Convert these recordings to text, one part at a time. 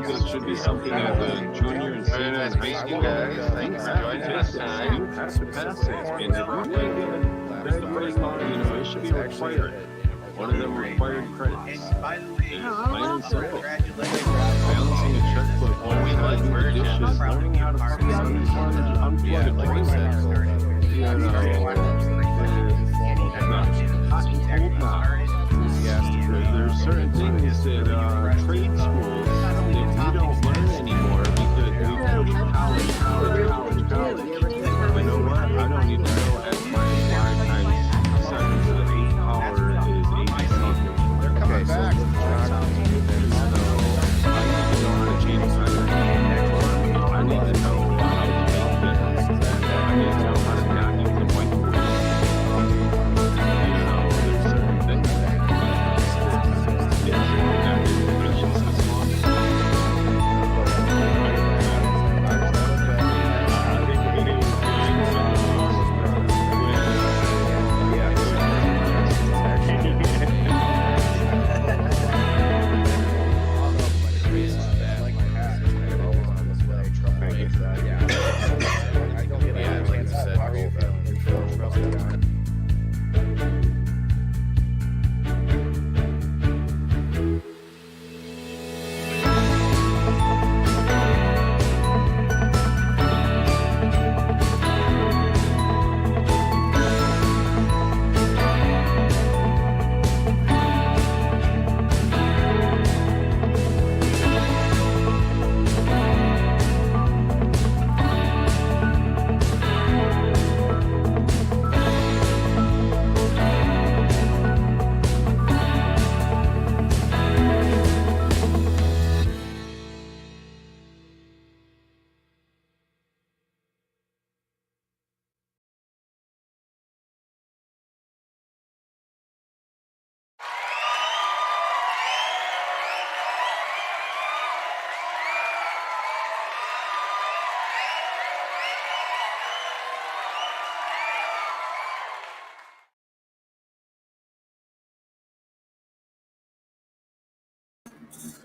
It should be something that the junior and senior and high school guys. Thanks for joining us tonight. You have to pass it, and if you take it, that's the first time. You know, it should be required. One of them required credits. And plain and simple. Balancing a checkbook, we like dishes, learning how to unplug a toilet. There's certain things that trade schools that we don't learn anymore because we push college. You know what? I don't even know at my 5 times 7 to the 8 power is 8 something. They're coming back. So I need to know how to change tires. I need to know how to build things. I need to know how to not use the whiteboard. You know, there's certain things.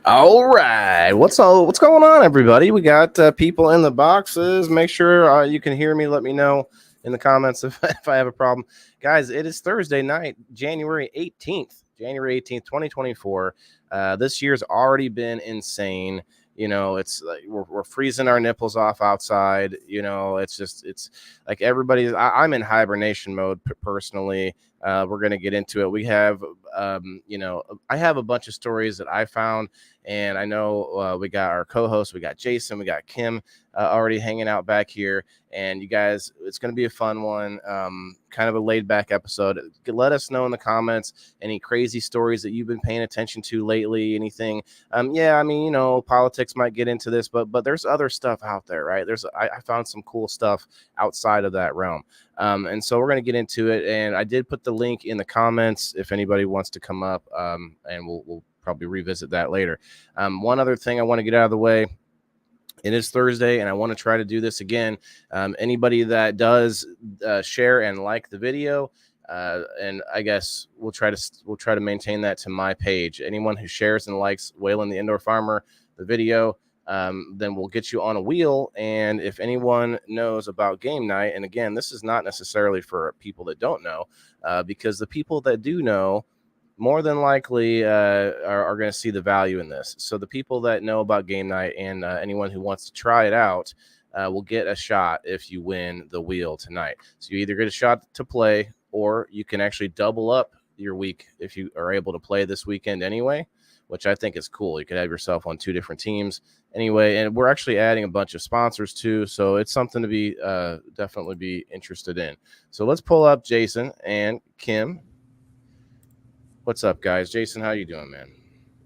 All right, what's going on, everybody? We got people in the boxes. Make sure you can hear me. Let me know in the comments if I have a problem, guys. It is Thursday night, January 18th, 2024. This year's already been insane. You know, it's like we're freezing our nipples off outside. You know, it's like everybody's. I'm in hibernation mode personally. We're gonna get into it. We have, you know, I have a bunch of stories that I found, and I know we got our co-host, we got Jason, we got Kim already hanging out back here, and you guys, it's gonna be a fun one. Kind of a laid back episode. Let us know in the comments any crazy stories that you've been paying attention to lately. Anything? Yeah, I mean, you know, politics might get into this, but there's other stuff out there, right? I found some cool stuff outside of that realm. And so we're going to get into it. And I did put the link in the comments if anybody wants to come up, and we'll probably revisit that later. One other thing I want to get out of the way. It is Thursday, and I want to try to do this again. Anybody that does share and like the video, and I guess we'll try to maintain that to my page. Anyone who shares and likes Waylon the Indoor Farmer, the video, then we'll get you on a wheel. And if anyone knows about game night, and again, this is not necessarily for people that don't know, because the people that do know more than likely are going to see the value in this. So the people that know about game night and anyone who wants to try it out will get a shot if you win the wheel tonight. So you either get a shot to play, or you can actually double up your week if you are able to play this weekend anyway, which I think is cool. You could have yourself on 2 different teams anyway, and we're actually adding a bunch of sponsors too, so it's something to be definitely be interested in. So let's pull up Jason and Kim. What's up, guys? Jason, how you doing, man?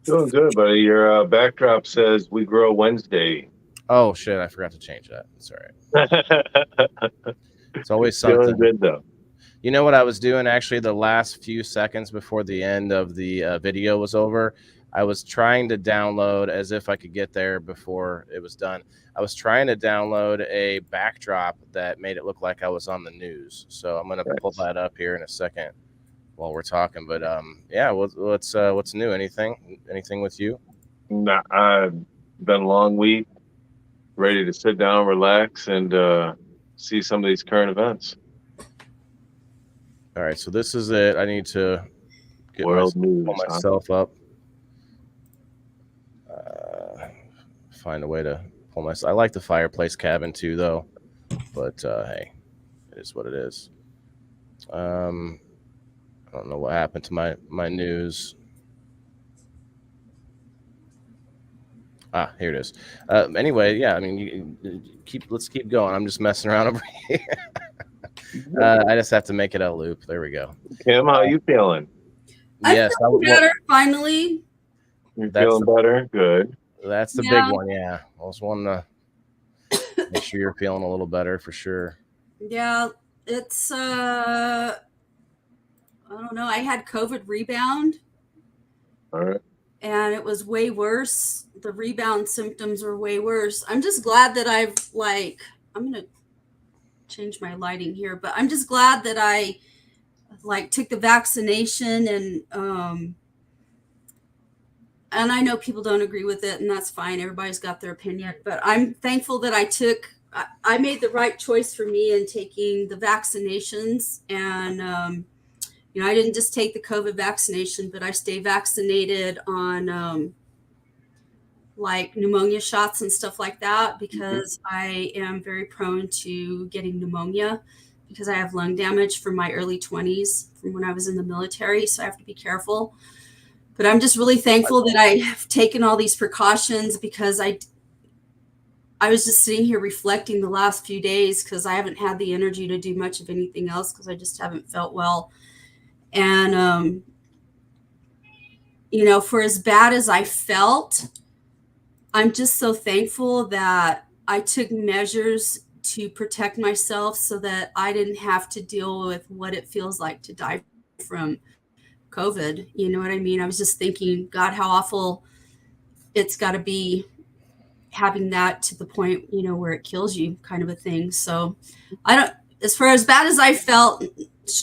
Doing good, buddy. Your backdrop says "We Grow Wednesday." Oh shit, I forgot to change that. It's all right. It's always something. Feeling good though. You know what I was doing actually the last few seconds before the end of the video was over? I was trying to download, as if I could get there before it was done. I was trying to download a backdrop that made it look like I was on the news. So I'm going to pull that up here in a second while we're talking. But yeah, what's new? Anything with you? Nah, been a long week. Ready to sit down, relax, and see some of these current events. All right, so this is it. I need to get World pull news, huh? myself up. Find a way to pull myself. I like the fireplace cabin too, though. But hey, it is what it is. I don't know what happened to my news. Ah, here it is. Anyway, yeah. I mean, let's keep going. I'm just messing around over here. I just have to make it a loop. There we go. Kim, how you feeling? Yes, I feel better finally. You're feeling better? Good. That's the big one. Yeah, I was wanting to make sure you're feeling a little better for sure. Yeah, it's I don't know. I had COVID rebound. All right. And it was way worse. The rebound symptoms were way worse. I'm just glad that I'm going to change my lighting here, but I'm just glad that I took the vaccination and I know people don't agree with it, and that's fine. Everybody's got their opinion, but I'm thankful that I made the right choice for me in taking the vaccinations. And, I didn't just take the COVID vaccination, but I stay vaccinated on pneumonia shots and stuff like that, because I am very prone to getting pneumonia because I have lung damage from my early 20s from when I was in the military. So I have to be careful. But I'm just really thankful that I have taken all these precautions, because I was just sitting here reflecting the last few days, because I haven't had the energy to do much of anything else, because I just haven't felt well. And, for as bad as I felt, I'm just so thankful that I took measures to protect myself so that I didn't have to deal with what it feels like to die from COVID. You know what I mean? I was just thinking, God, how awful it's got to be having that to the point, where it kills you, kind of a thing. So as bad as I felt,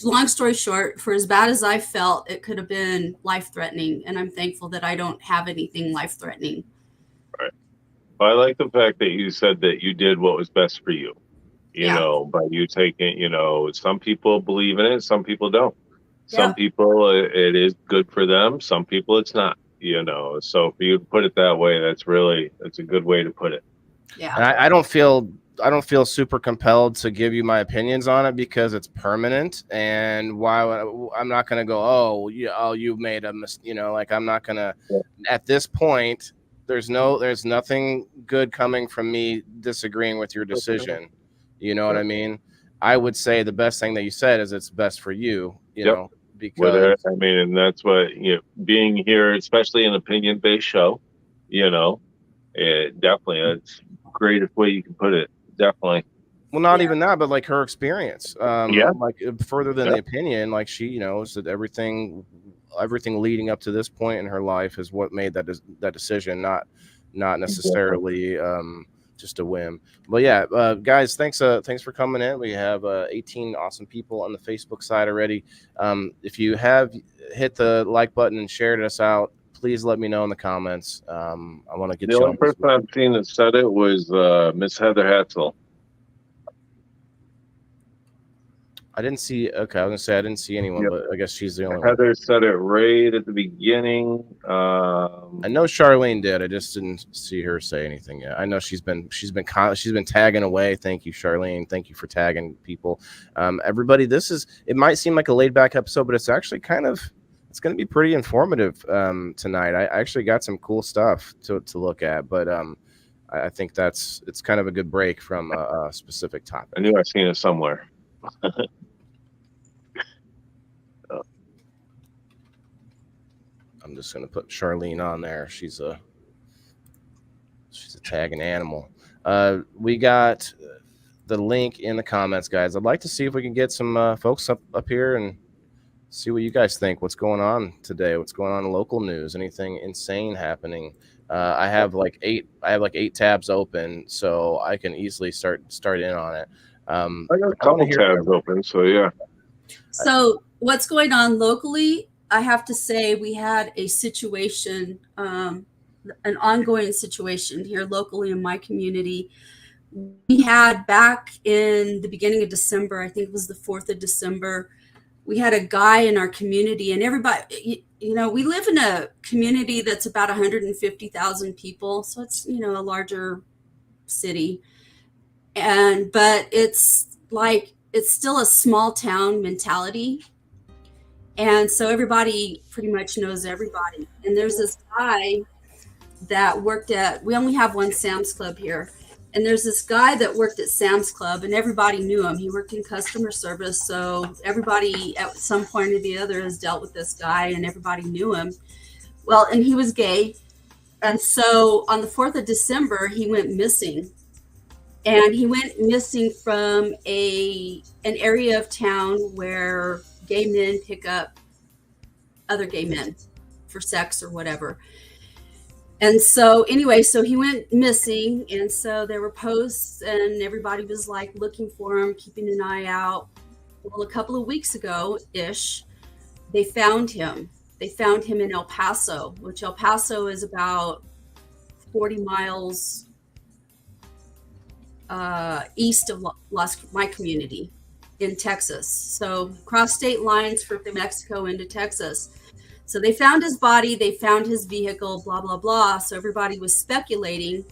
long story short, for as bad as I felt, it could have been life-threatening. And I'm thankful that I don't have anything life-threatening. Right. Well, I like the fact that you said that you did what was best for you, by you taking, some people believe in it, some people don't. Some people, it is good for them. Some people, it's not, so for you to put it that way, that's a good way to put it. Yeah. And I don't feel super compelled to give you my opinions on it, because it's permanent. And I'm not going to go, you made a mistake. I'm not going to, at this point, there's nothing good coming from me disagreeing with your decision. You know what I mean? I would say the best thing that you said is it's best for you, know, because and that's what, being here, especially an opinion-based show, it definitely, it's greatest way you can put it. Definitely. Well, not even that, but like her experience, further than the opinion, she knows that everything leading up to this point in her life is what made that decision, not necessarily just a whim. But yeah, guys, thanks for coming in. We have 18 awesome people on the Facebook side already. If you have hit the like button and shared us out, please let me know in the comments. I want to get the only person I've seen that said it was Miss Heather Hatzel. I didn't see. Okay, I was gonna say I didn't see anyone, but I guess she's the only one. Heather said it right at the beginning. I know Charlene did. I just didn't see her say anything yet. I know she's been tagging away. Thank you, Charlene. Thank you for tagging people. Everybody, it might seem like a laid back episode, but it's actually it's going to be pretty informative tonight. I actually got some cool stuff to look at, but I think it's kind of a good break from a specific topic. I knew I'd seen it somewhere. I'm just gonna put Charlene on there. She's a tagging animal. We got the link in the comments, guys. I'd like to see if we can get some folks up here and see what you guys think. What's going on today? What's going on in local news? Anything insane happening? I have like 8 tabs open, so I can easily start in on it. I got a couple tabs open, so yeah. So what's going on locally? I have to say we had a situation an ongoing situation here locally in my community. We had back in the beginning of December, I think it was the 4th of December, we had a guy in our community, and everybody, we live in a community that's about 150,000 people. So it's, a larger city. But it's still a small town mentality. And so everybody pretty much knows everybody. And there's this guy that we only have one Sam's Club here. And there's this guy that worked at Sam's Club, and everybody knew him. He worked in customer service. So everybody at some point or the other has dealt with this guy, and everybody knew him. Well, and he was gay. And so on the 4th of December, he went missing. And he went missing from an area of town where gay men pick up other gay men for sex or whatever. And so anyway, so he went missing. And so there were posts, and everybody was like looking for him, keeping an eye out. Well, a couple of weeks ago-ish, they found him. They found him in El Paso, which El Paso is about 40 miles east of my community in Texas. So cross state lines from Mexico into Texas. So they found his body, they found his vehicle, blah, blah, blah. So everybody was speculating.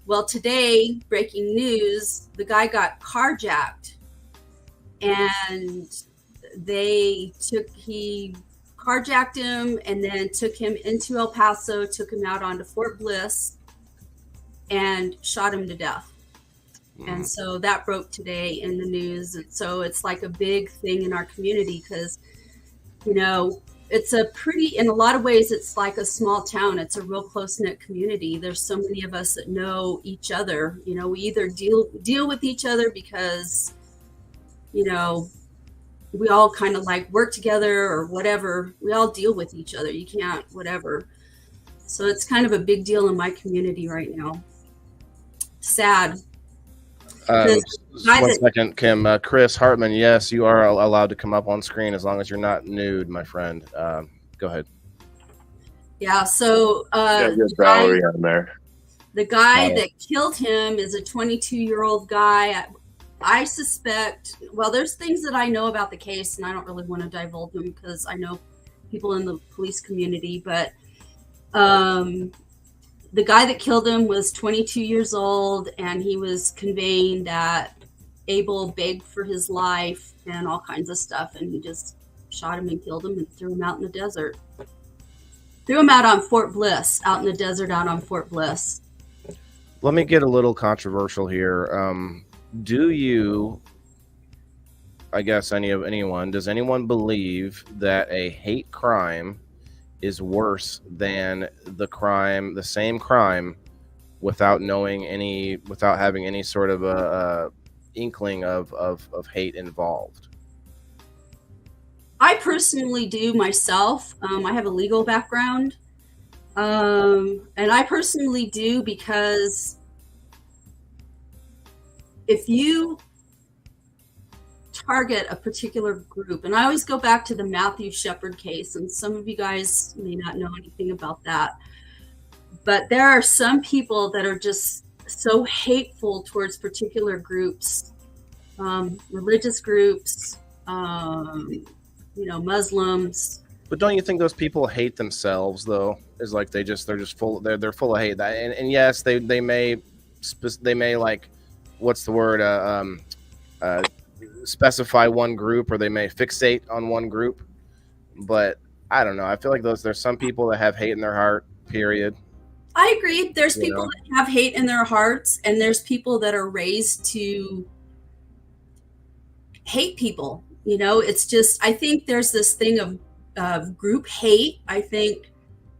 Well, today, breaking news, the guy got carjacked, and he carjacked him and then took him into El Paso, took him out onto Fort Bliss, and shot him to death. And so that broke today in the news. And so it's like a big thing in our community because, it's in a lot of ways, it's like a small town. It's a real close-knit community. There's so many of us that know each other. We either deal with each other because, we all kind of like work together or whatever. We all deal with each other. You can't, whatever. So it's kind of a big deal in my community right now. Sad. One second, Kim. Chris Hartman, yes, you are allowed to come up on screen as long as you're not nude, my friend. Go ahead. Yeah, so Valerie on there. The guy that killed him is a 22-year-old guy. I suspect, there's things that I know about the case, and I don't really want to divulge them because I know people in the police community, but the guy that killed him was 22 years old, and he was conveying that Abel begged for his life and all kinds of stuff, and he just shot him and killed him and threw him out in the desert. Threw him out on Fort Bliss, out in the desert out on Fort Bliss. Let me get a little controversial here. Do you, I guess does anyone believe that a hate crime is worse than the same crime without having any sort of a inkling of hate involved? I personally do myself. I have a legal background. And I personally do because if you target a particular group, and I always go back to the Matthew Shepard case, and some of you guys may not know anything about that, but there are some people that are just so hateful towards particular groups, religious groups, Muslims. But don't you think those people hate themselves though? Is like they're full of hate. And yes, they may like, what's the word, specify one group, or they may fixate on one group, but I don't know. I feel like there's some people that have hate in their heart, period. I agree. There's people that have hate in their hearts, and there's people that are raised to hate people. It's just, I think there's this thing of group hate. I think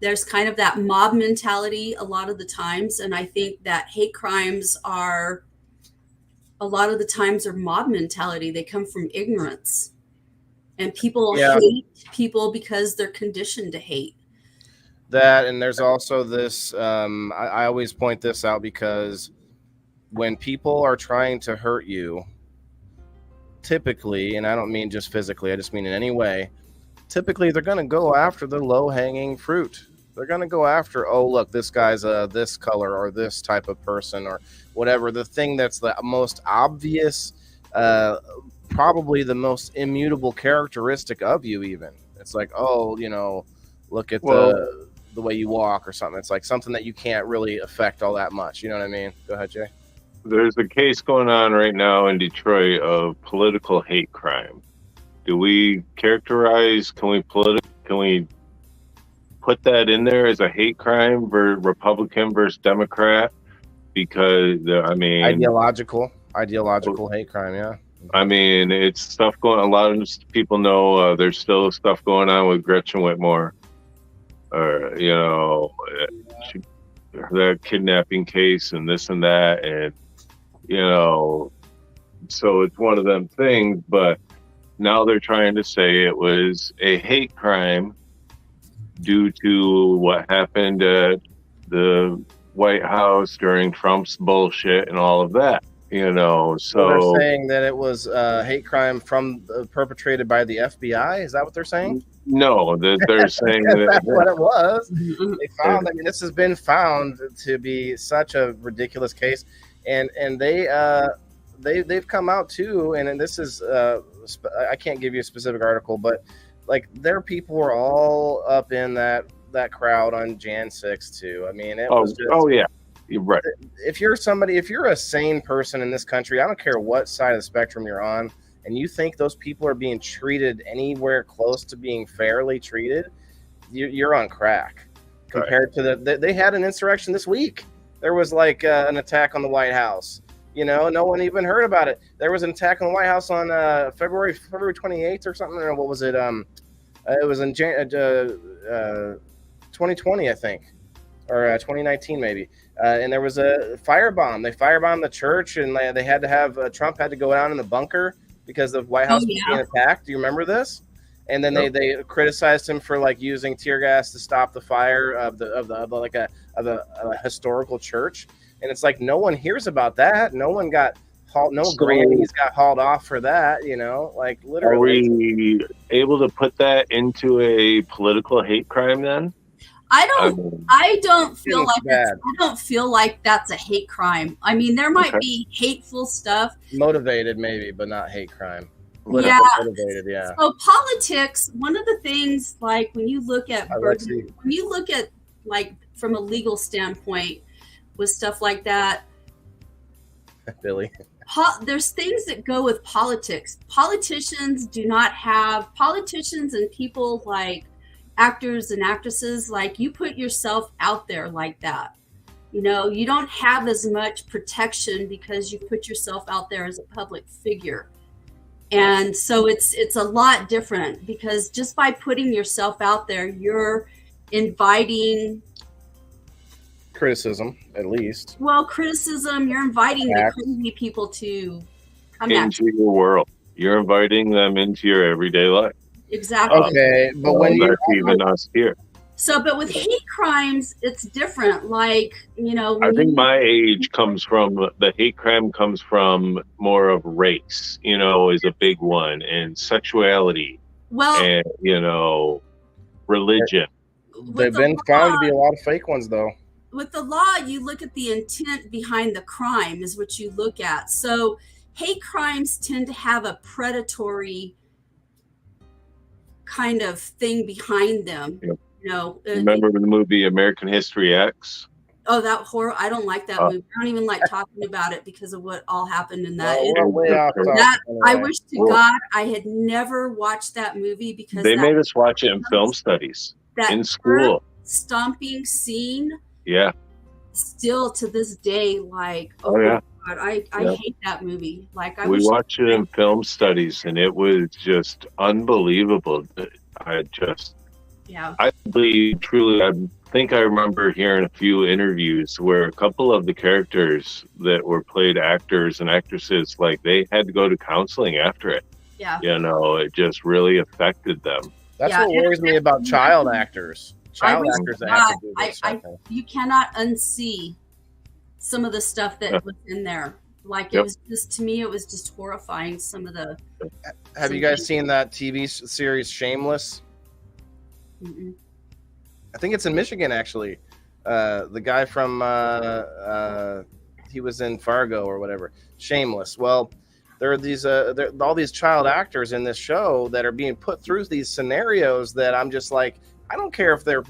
there's kind of that mob mentality a lot of the times, and I think that hate crimes are a lot of the times are mob mentality. They come from ignorance, and people hate people because they're conditioned to hate. That, and there's also this, I always point this out because when people are trying to hurt you, typically, and I don't mean just physically, I just mean in any way, typically they're going to go after the low-hanging fruit. They're going to go after, oh, look, this guy's this color or this type of person or whatever. The thing that's the most obvious, probably the most immutable characteristic of you even. It's like, oh, you know, look at the way you walk or something. It's like something that you can't really affect all that much. You know what I mean? Go ahead, Jay. There's a case going on right now in Detroit of political hate crime. Do we characterize, can we put that in there as a hate crime for Republican versus Democrat? Because, I mean... Ideological hate crime, yeah. I mean, it's stuff going... A lot of people know there's still stuff going on with Gretchen Whitmore. Or, you know, the kidnapping case and this and that. And, you know, so it's one of them things. But now they're trying to say it was a hate crime due to what happened at the White House during Trump's bullshit and all of that, you know. So they're saying that it was hate crime perpetrated by the FBI. Is that what they're saying? No, they're saying that that's what it was. They found. I mean, this has been found to be such a ridiculous case, and they've come out too. And this is I can't give you a specific article, but like their people were all up in that crowd on Jan 6 too. I mean, it was just, yeah, you're right. If you're a sane person in this country, I don't care what side of the spectrum you're on, and you think those people are being treated anywhere close to being fairly treated, you're on crack. Compared to they had an insurrection this week. There was like an attack on the White House. You know, no one even heard about it. There was an attack on the White House on February 28th or something. Or what was it? It was in 2020, I think, or 2019 maybe. And there was a firebomb. They firebombed the church, and they had to have Trump had to go down in the bunker because the White House was being attacked. Do you remember this? And then they criticized him for like using tear gas to stop the fire of a historical church. And it's like no one hears about that. No one got hauled. No grannies got hauled off for that. You know, like literally. Are we able to put that into a political hate crime then? I don't feel like that's a hate crime. I mean, there might be hateful stuff, motivated maybe, but not hate crime. Motivated, yeah. So politics. One of the things, like when you look at like from a legal standpoint. With stuff like that, Billy. There's things that go with politics. Politicians and people like actors and actresses, like you put yourself out there like that. You know, you don't have as much protection because you put yourself out there as a public figure. And so it's a lot different because just by putting yourself out there, you're inviting criticism, at least. Well, criticism, you're inviting the crazy people to come into your world. You're inviting them into your everyday life. Exactly. Okay, but when that's even us here. So, but with hate crimes, it's different. Like, you know, I think my age comes from the hate crime comes from more of race, you know, is a big one, and sexuality. Well, and you know, religion. They've been found to be a lot of fake ones, though. With the law, you look at the intent behind the crime is what you look at. So hate crimes tend to have a predatory kind of thing behind them. Yep. You know, remember the movie American History X? Oh, that horror! I don't like that movie. I don't even like talking about it because of what all happened in that. I wish to God I had never watched that movie because they made us watch it in film studies in school. Stomping scene. Yeah. Still to this day, like, God, I hate that movie. Like, we watched it in film studies, and it was just unbelievable. I believe truly. I think I remember hearing a few interviews where a couple of the characters that were played actors and actresses, like they had to go to counseling after it. Yeah. You know, it just really affected them. That's what worries me about child actors. Child actors that have to do this you cannot unsee some of the stuff that was in there. Like it was just, to me, it was just horrifying. Some of the. Have you guys seen that TV series Shameless? Mm-mm. I think it's in Michigan, actually. The guy from he was in Fargo or whatever. Shameless. Well, there are these all these child actors in this show that are being put through these scenarios that I'm just like, I don't care if they're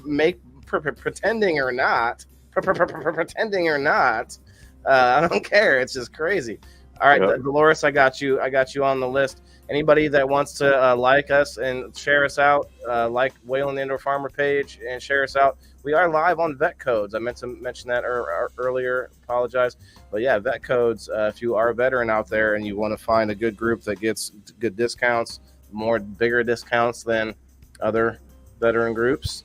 pretending or not, pretending or not. I don't care. It's just crazy. All right, Yep. Dolores, I got you on the list. Anybody that wants to like us and share us out, like Wayland Indoor Farmer page and share us out. We are live on Vet Codes. I meant to mention that earlier. Apologize. But yeah, Vet Codes, if you are a veteran out there and you want to find a good group that gets good discounts, bigger discounts than other veteran groups.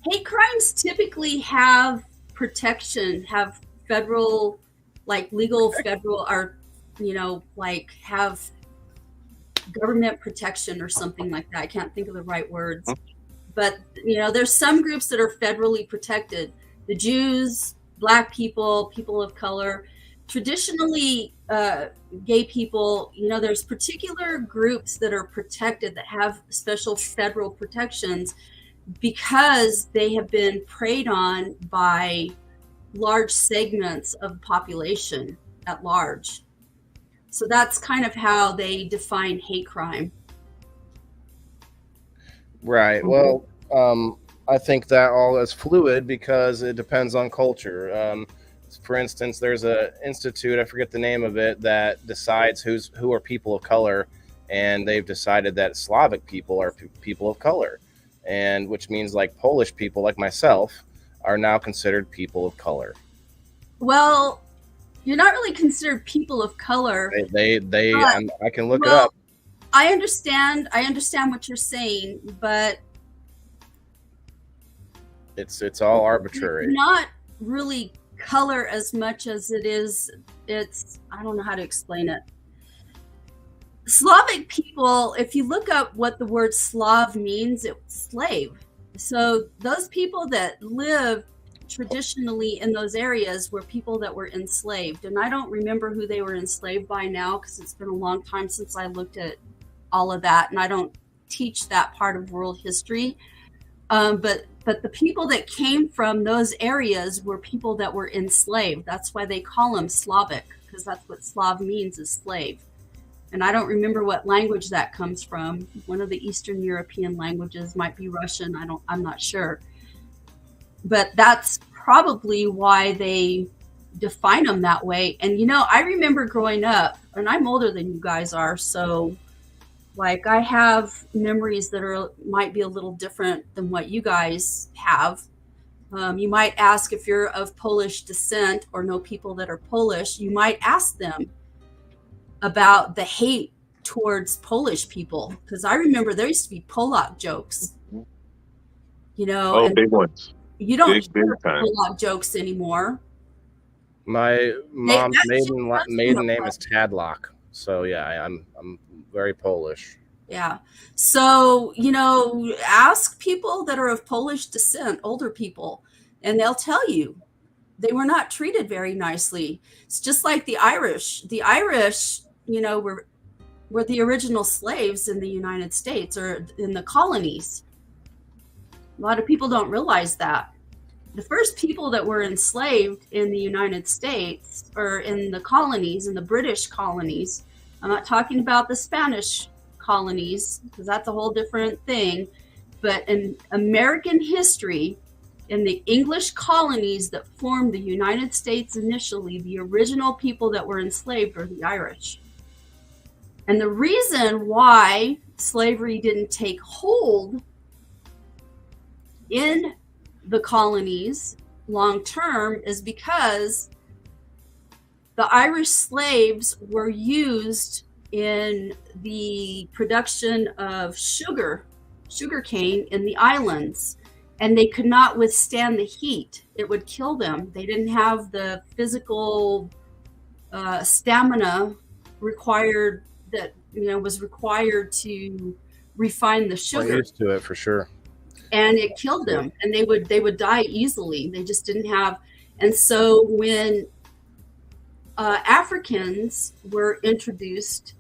Hate crimes typically have protection, have federal, like legal federal, or, like have government protection or something like that. I can't think of the right words. But, there's some groups that are federally protected. The Jews, Black people, people of color, traditionally gay people, there's particular groups that are protected that have special federal protections because they have been preyed on by large segments of the population at large. So that's kind of how they define hate crime. Right. Well, I think that all is fluid because it depends on culture. For instance, there's an institute, I forget the name of it, that decides who are people of color, and they've decided that Slavic people are people of color, and which means like Polish people, like myself, are now considered people of color. Well, you're not really considered people of color. I can look it up. I understand what you're saying, but it's all arbitrary. It's not really color as much as it's I don't know how to explain it. Slavic people, if you look up what the word Slav means, it's slave. So those people that lived traditionally in those areas were people that were enslaved. And I don't remember who they were enslaved by now because it's been a long time since I looked at all of that. And I don't teach that part of world history. But the people that came from those areas were people that were enslaved. That's why they call them Slavic, because that's what Slav means, is slave. And I don't remember what language that comes from. One of the Eastern European languages, might be Russian. I'm not sure. But that's probably why they define them that way. And, I remember growing up, and I'm older than you guys are, so like I have memories that might be a little different than what you guys have. You might ask if you're of Polish descent or know people that are Polish. You might ask them about the hate towards Polish people, because I remember there used to be Polak jokes. Oh, big ones. You don't hear time. Polak jokes anymore. My mom's maiden name is Tadlock, so yeah, I'm very Polish. Yeah. So, ask people that are of Polish descent, older people, and they'll tell you they were not treated very nicely. It's just like the Irish. The Irish, were the original slaves in the United States or in the colonies. A lot of people don't realize that. The first people that were enslaved in the United States or in the colonies, in the British colonies, I'm not talking about the Spanish colonies because that's a whole different thing, but in American history, in the English colonies that formed the United States initially, the original people that were enslaved were the Irish. And the reason why slavery didn't take hold in the colonies long term is because the Irish slaves were used in the production of sugarcane in the islands, and they could not withstand the heat. It would kill them. They didn't have the physical stamina required that was required to refine the sugar. I'm used to it for sure. And it killed them, and they would die easily. They just didn't have. And so when Africans were introduced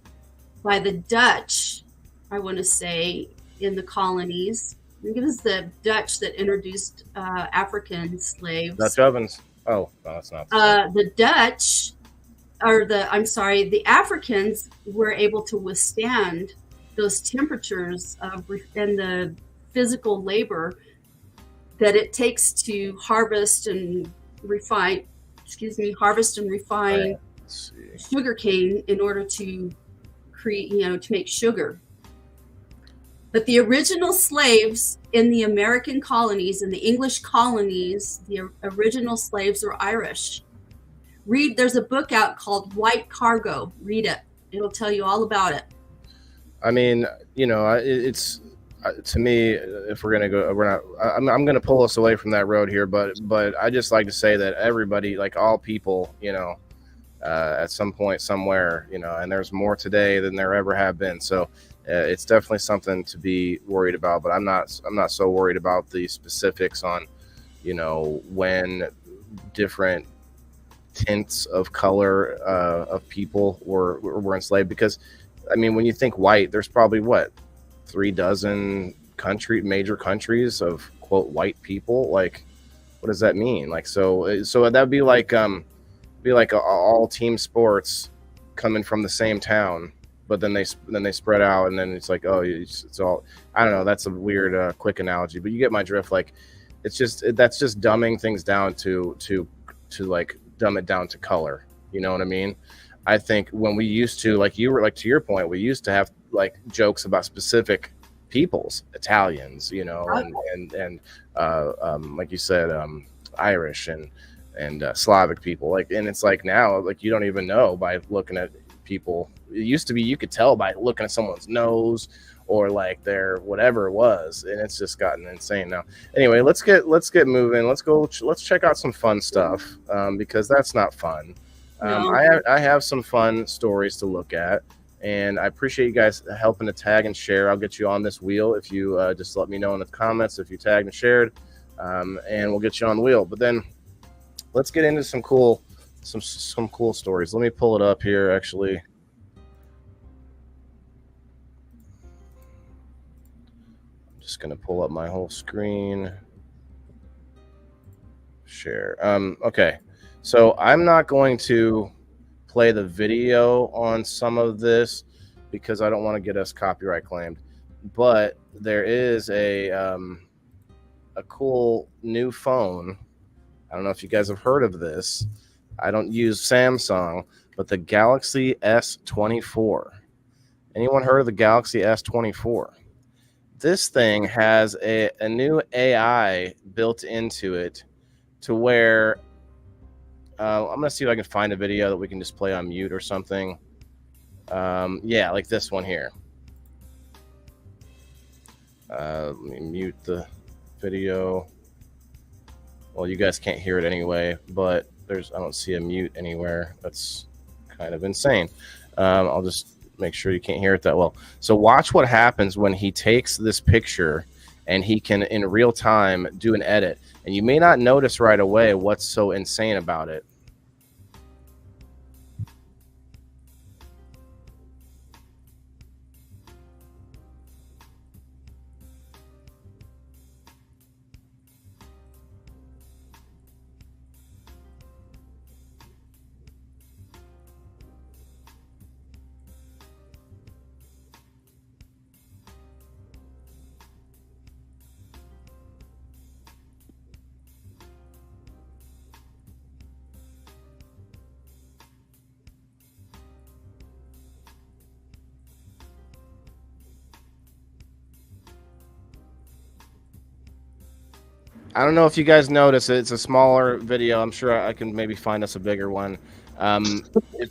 by the Dutch, I want to say, in the colonies, think it was the Dutch that introduced African slaves. Dutch ovens. Oh, no, that's not. The Dutch, the Africans were able to withstand those temperatures and the physical labor that it takes to harvest and refine sugar cane in order to create, to make sugar. But the original slaves in the American colonies, in the English colonies, the original slaves were Irish. There's a book out called White Cargo. Read it. It'll tell you all about it. I mean, it's to me, if we're gonna go, I'm gonna pull us away from that road here, but I just like to say that everybody, like all people, at some point somewhere, and there's more today than there ever have been. So it's definitely something to be worried about, but I'm not so worried about the specifics on, when different tints of color of people were enslaved. Because I mean, when you think white, there's probably 3 dozen major countries of quote white people. Like, what does that mean? Like, so that'd be like all team sports coming from the same town, but then they spread out, and then it's like, oh, it's all, I don't know. That's a weird quick analogy, but you get my drift. Like, that's just dumbing things down to like dumb it down to color. You know what I mean? I think when we used to, like you were, like to your point, we used to have like jokes about specific peoples, Italians, and like you said, Irish and Slavic people. Like, and it's like now, like, you don't even know by looking at people. It used to be you could tell by looking at someone's nose or like their whatever it was, and it's just gotten insane now. Anyway, let's get moving. Let's check out some fun stuff, because that's not fun. I have some fun stories to look at, and I appreciate you guys helping to tag and share. I'll get you on this wheel if you just let me know in the comments if you tagged and shared, and we'll get you on the wheel. But then let's get into some cool stories. Let me pull it up here, actually. I'm just going to pull up my whole screen. Share. Okay. So I'm not going to play the video on some of this because I don't want to get us copyright claimed. But there is a cool new phone. I don't know if you guys have heard of this. I don't use Samsung, but the Galaxy S24. Anyone heard of the Galaxy S24? This thing has a new AI built into it to where I'm going to see if I can find a video that we can just play on mute or something. Yeah, like this one here. Let me mute the video. Well, you guys can't hear it anyway, but I don't see a mute anywhere. That's kind of insane. I'll just make sure you can't hear it that well. So watch what happens when he takes this picture and he can, in real time, do an edit. And you may not notice right away what's so insane about it. I don't know if you guys notice it. It's a smaller video. I'm sure I can maybe find us a bigger one.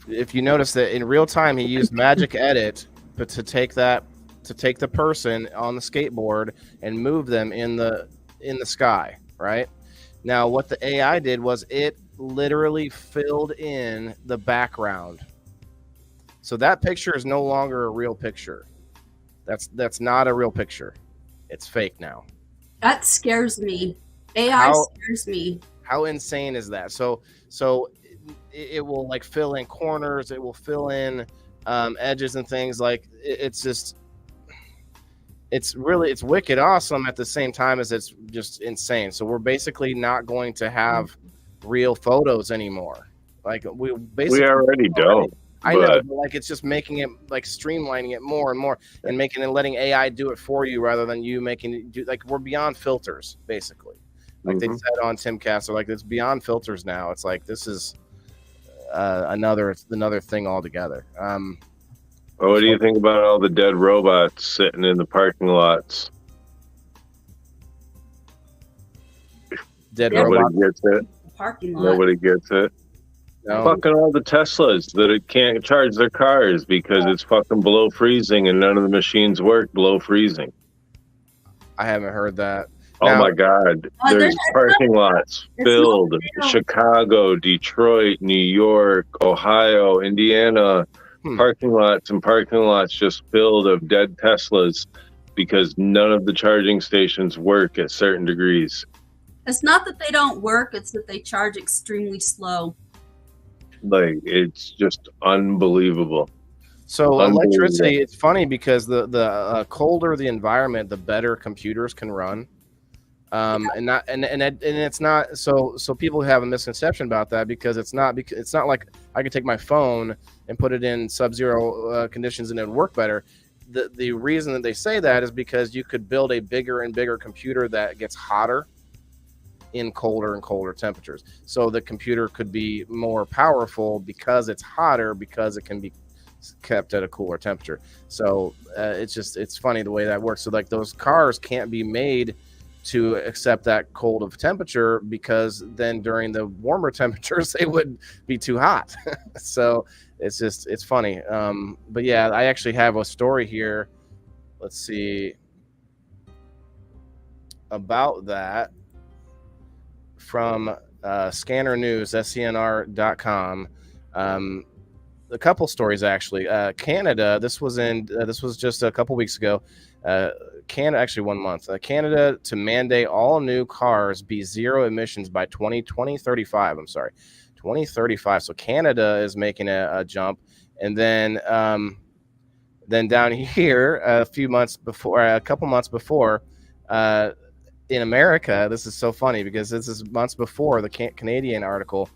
If you notice that in real time, he used Magic Edit to take the person on the skateboard and move them in the sky. Right now, what the AI did was it literally filled in the background. So that picture is no longer a real picture. That's not a real picture. It's fake now. That scares me. AI scares me. How insane is that? So it will like fill in corners. It will fill in edges and things. Like it's it's wicked awesome at the same time as it's just insane. So we're basically not going to have real photos anymore. Like we basically already don't. I know, but like it's just making it like streamlining it more and more and making and letting AI do it for you rather than you making it do. Like we're beyond filters basically. Like they said on Timcast, they're like it's beyond filters now. It's like this is another thing altogether. What do you think about all the dead robots sitting in the parking lots? Nobody gets it. Parking lot. Nobody gets it. No. Fucking all the Teslas that it can't charge their cars because it's fucking below freezing and none of the machines work below freezing. I haven't heard that. Oh my God. There's parking lots filled. Chicago, Detroit, New York, Ohio, Indiana. Parking lots just filled of dead Teslas because none of the charging stations work at certain degrees. It's not that they don't work, it's that they charge extremely slow. Like, it's just unbelievable. So electricity, it's funny because the colder the environment, the better computers can run. And it's not so people have a misconception about that because it's not like I could take my phone and put it in sub-zero conditions and it would work better. The reason that they say that is because you could build a bigger and bigger computer that gets hotter in colder and colder temperatures. So the computer could be more powerful because it's hotter because it can be kept at a cooler temperature. So it's funny the way that works. So like those cars can't be made to accept that cold of temperature because then during the warmer temperatures they would be too hot. So it's funny. But yeah, I actually have a story here. Let's see about that from Scanner News, SCNR.com. A couple stories actually. Canada. This was just a couple weeks ago. Canada, actually 1 month. Canada to mandate all new cars be zero emissions by 2035. I'm sorry, 2035. So Canada is making a jump, and then down here a couple months before, in America, this is so funny because this is months before the Canadian article.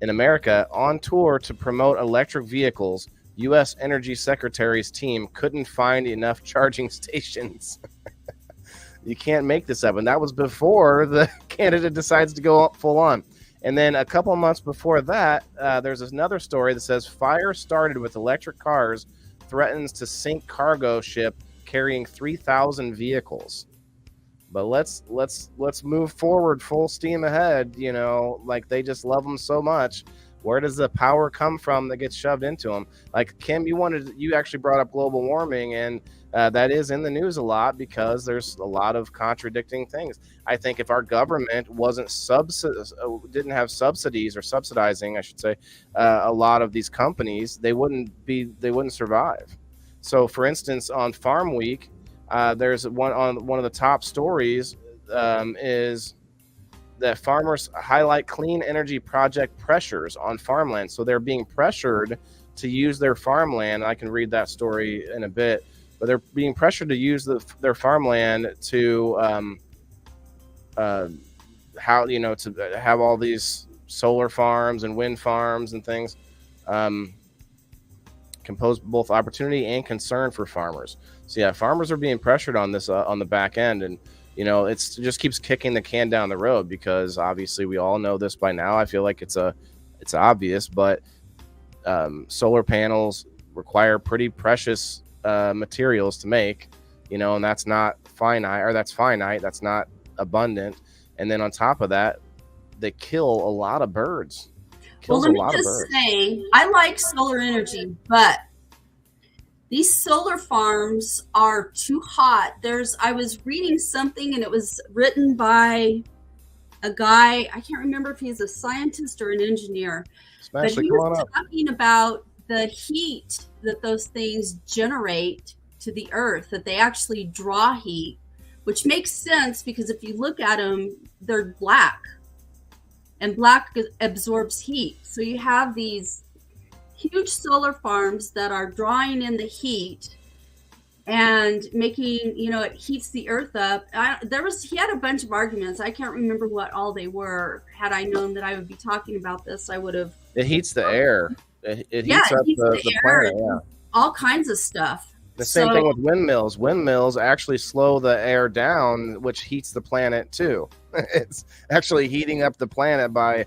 In America, on tour to promote electric vehicles, U.S. Energy Secretary's team couldn't find enough charging stations. You can't make this up. And that was before the Canada decides to go full on. And then a couple of months before that, there's another story that says fire started with electric cars threatens to sink cargo ship carrying 3,000 vehicles. But let's move forward full steam ahead. You know, like they just love them so much. Where does the power come from that gets shoved into them? Like Kim, you actually brought up global warming, and that is in the news a lot because there's a lot of contradicting things. I think if our government didn't have subsidies or subsidizing, I should say, a lot of these companies, they wouldn't survive. So, for instance, on Farm Week, there's one of the top stories is that farmers highlight clean energy project pressures on farmland. So they're being pressured to use their farmland. I can read that story in a bit, but they're being pressured to use their farmland to to have all these solar farms and wind farms and things. Compose both opportunity and concern for farmers. So yeah, farmers are being pressured on this on the back end, and you know it just keeps kicking the can down the road because obviously we all know this by now. I feel like it's obvious, but solar panels require pretty precious materials to make, you know, and that's not finite, that's not abundant. And then on top of that, they kill a lot of birds. Well, let me just say, I like solar energy, but these solar farms are too hot. I was reading something and it was written by a guy, I can't remember if he's a scientist or an engineer, but he was talking about the heat that those things generate to the earth, that they actually draw heat, which makes sense because if you look at them, they're black. And black absorbs heat. So you have these huge solar farms that are drawing in the heat and making, it heats the earth up. He had a bunch of arguments. I can't remember what all they were. Had I known that I would be talking about this, I would have. It heats the air. It Yeah, heats it up heats the air planet. and Yeah. all kinds of stuff. The same thing with windmills. Windmills actually slow the air down, which heats the planet too. It's actually heating up the planet by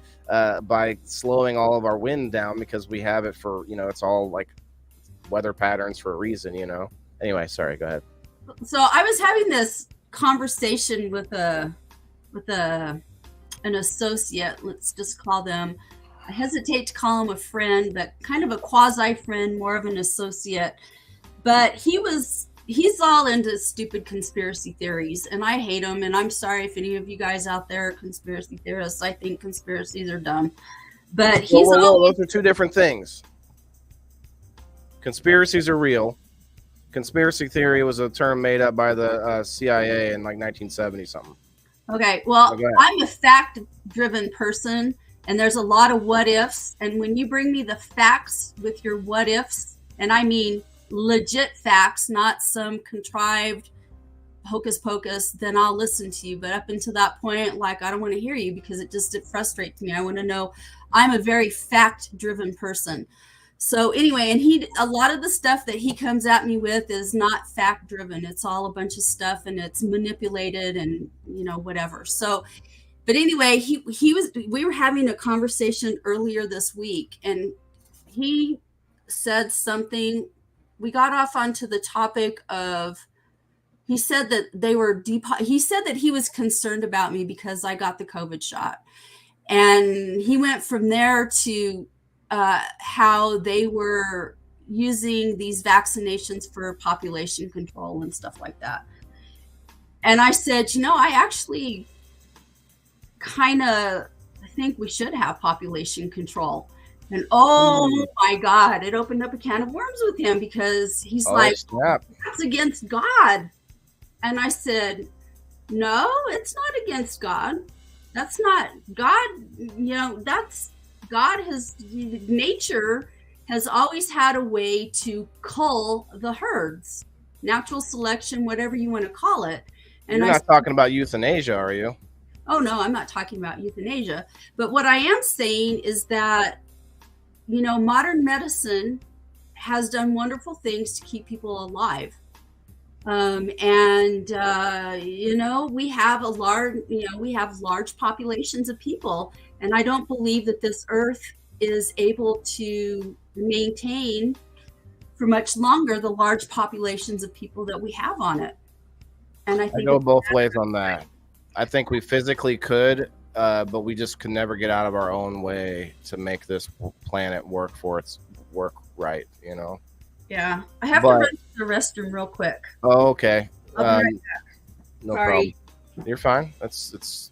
slowing all of our wind down, because we have it for, it's all like weather patterns for a reason, Anyway, sorry, go ahead. So I was having this conversation with an associate, let's just call them. I hesitate to call him a friend, but kind of a quasi friend, more of an associate. But he's all into stupid conspiracy theories, and I hate them. And I'm sorry if any of you guys out there are conspiracy theorists. I think conspiracies are dumb. But those are two different things. Conspiracies are real. Conspiracy theory was a term made up by the CIA in like 1970 something. Okay, well, I'm a fact-driven person, and there's a lot of what ifs. And when you bring me the facts with your what ifs, and I mean legit facts, not some contrived hocus pocus, then I'll listen to you. But up until that point, like, I don't want to hear you, because it frustrates me. I want to know. I'm a very fact-driven person. So anyway, and a lot of the stuff that he comes at me with is not fact driven. It's all a bunch of stuff, and it's manipulated and, whatever. So, but anyway, we were having a conversation earlier this week, and he said something. We got off onto the topic of, he said that he said that he was concerned about me because I got the COVID shot. And he went from there to how they were using these vaccinations for population control and stuff like that. And I said, I actually kind of think we should have population control. And oh my God, it opened up a can of worms with him, because he's that's against God. And I said, no, it's not against God. That's not God. That's God. Nature has always had a way to cull the herds, natural selection, whatever you want to call it. And you're not talking about euthanasia, are you? Oh no, I'm not talking about euthanasia. But what I am saying is that, modern medicine has done wonderful things to keep people alive. We have large populations of people, and I don't believe that this earth is able to maintain for much longer the large populations of people that we have on it. And I go both ways on that. I think we physically could, but we just could never get out of our own way to make this planet work right, Yeah, I have to run to the restroom real quick. Oh, okay. I'll be right back. No problem. You're fine. It's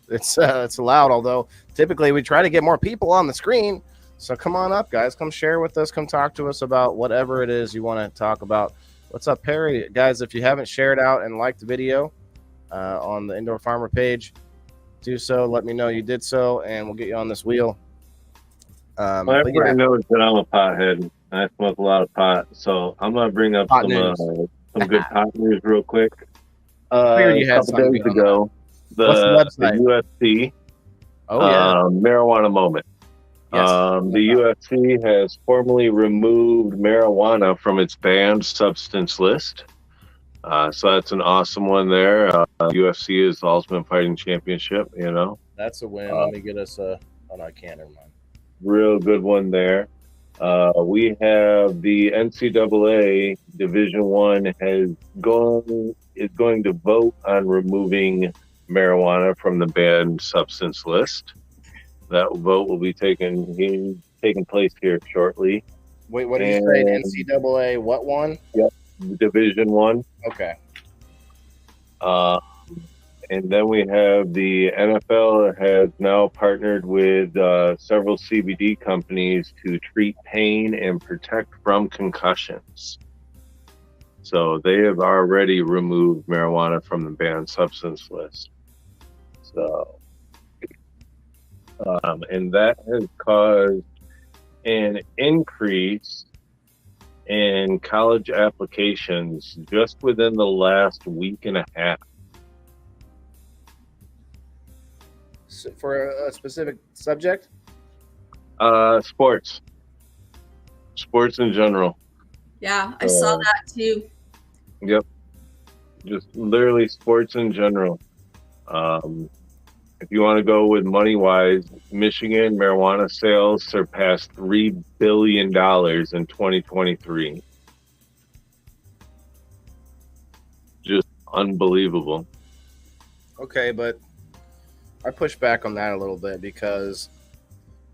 allowed. Although typically we try to get more people on the screen. So come on up, guys. Come share with us. Come talk to us about whatever it is you want to talk about. What's up, Perry? Guys, if you haven't shared out and liked the video on the Indoor Farmer page, do so. Let me know you did so, and we'll get you on this wheel. Everybody knows that I'm a pothead. I smoke a lot of pot, so I'm gonna bring up some good pot news real quick. You had a couple days ago, the UFC marijuana moment. Yes. The UFC has formally removed marijuana from its banned substance list. So that's an awesome one there. UFC is the Ultimate Fighting Championship, That's a win. Let me get us a... Oh, no, I can't. Never mind. Real good one there. We have the NCAA Division I is going to vote on removing marijuana from the banned substance list. That vote will be taking place here shortly. Wait, what did you say? NCAA what one? Yep, Division I. Okay. And then we have the NFL has now partnered with several CBD companies to treat pain and protect from concussions. So they have already removed marijuana from the banned substance list. So, and that has caused an increase in college applications just within the last week and a half. So for a specific subject? Sports in general. Yeah, I saw that too. Yep. Just literally sports in general. If you want to go with money wise, Michigan marijuana sales surpassed $3 billion in 2023. Just unbelievable. Okay, but I push back on that a little bit because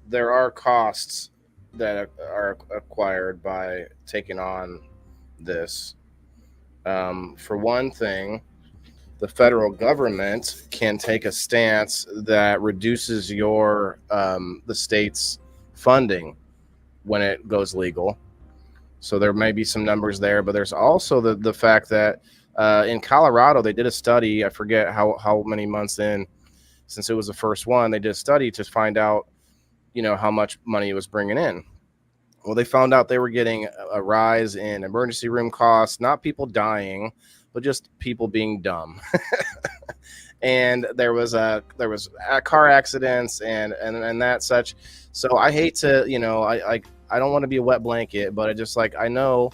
there are costs that are acquired by taking on this. For one thing, the federal government can take a stance that reduces your the state's funding when it goes legal. So there may be some numbers there, but there's also the fact that in Colorado they did a study. I forget how many months in since it was the first one. They did a study to find out, how much money it was bringing in. Well, they found out they were getting a rise in emergency room costs, not people dying, but just people being dumb. And there was car accidents and that such. So I hate to, I don't want to be a wet blanket, but I know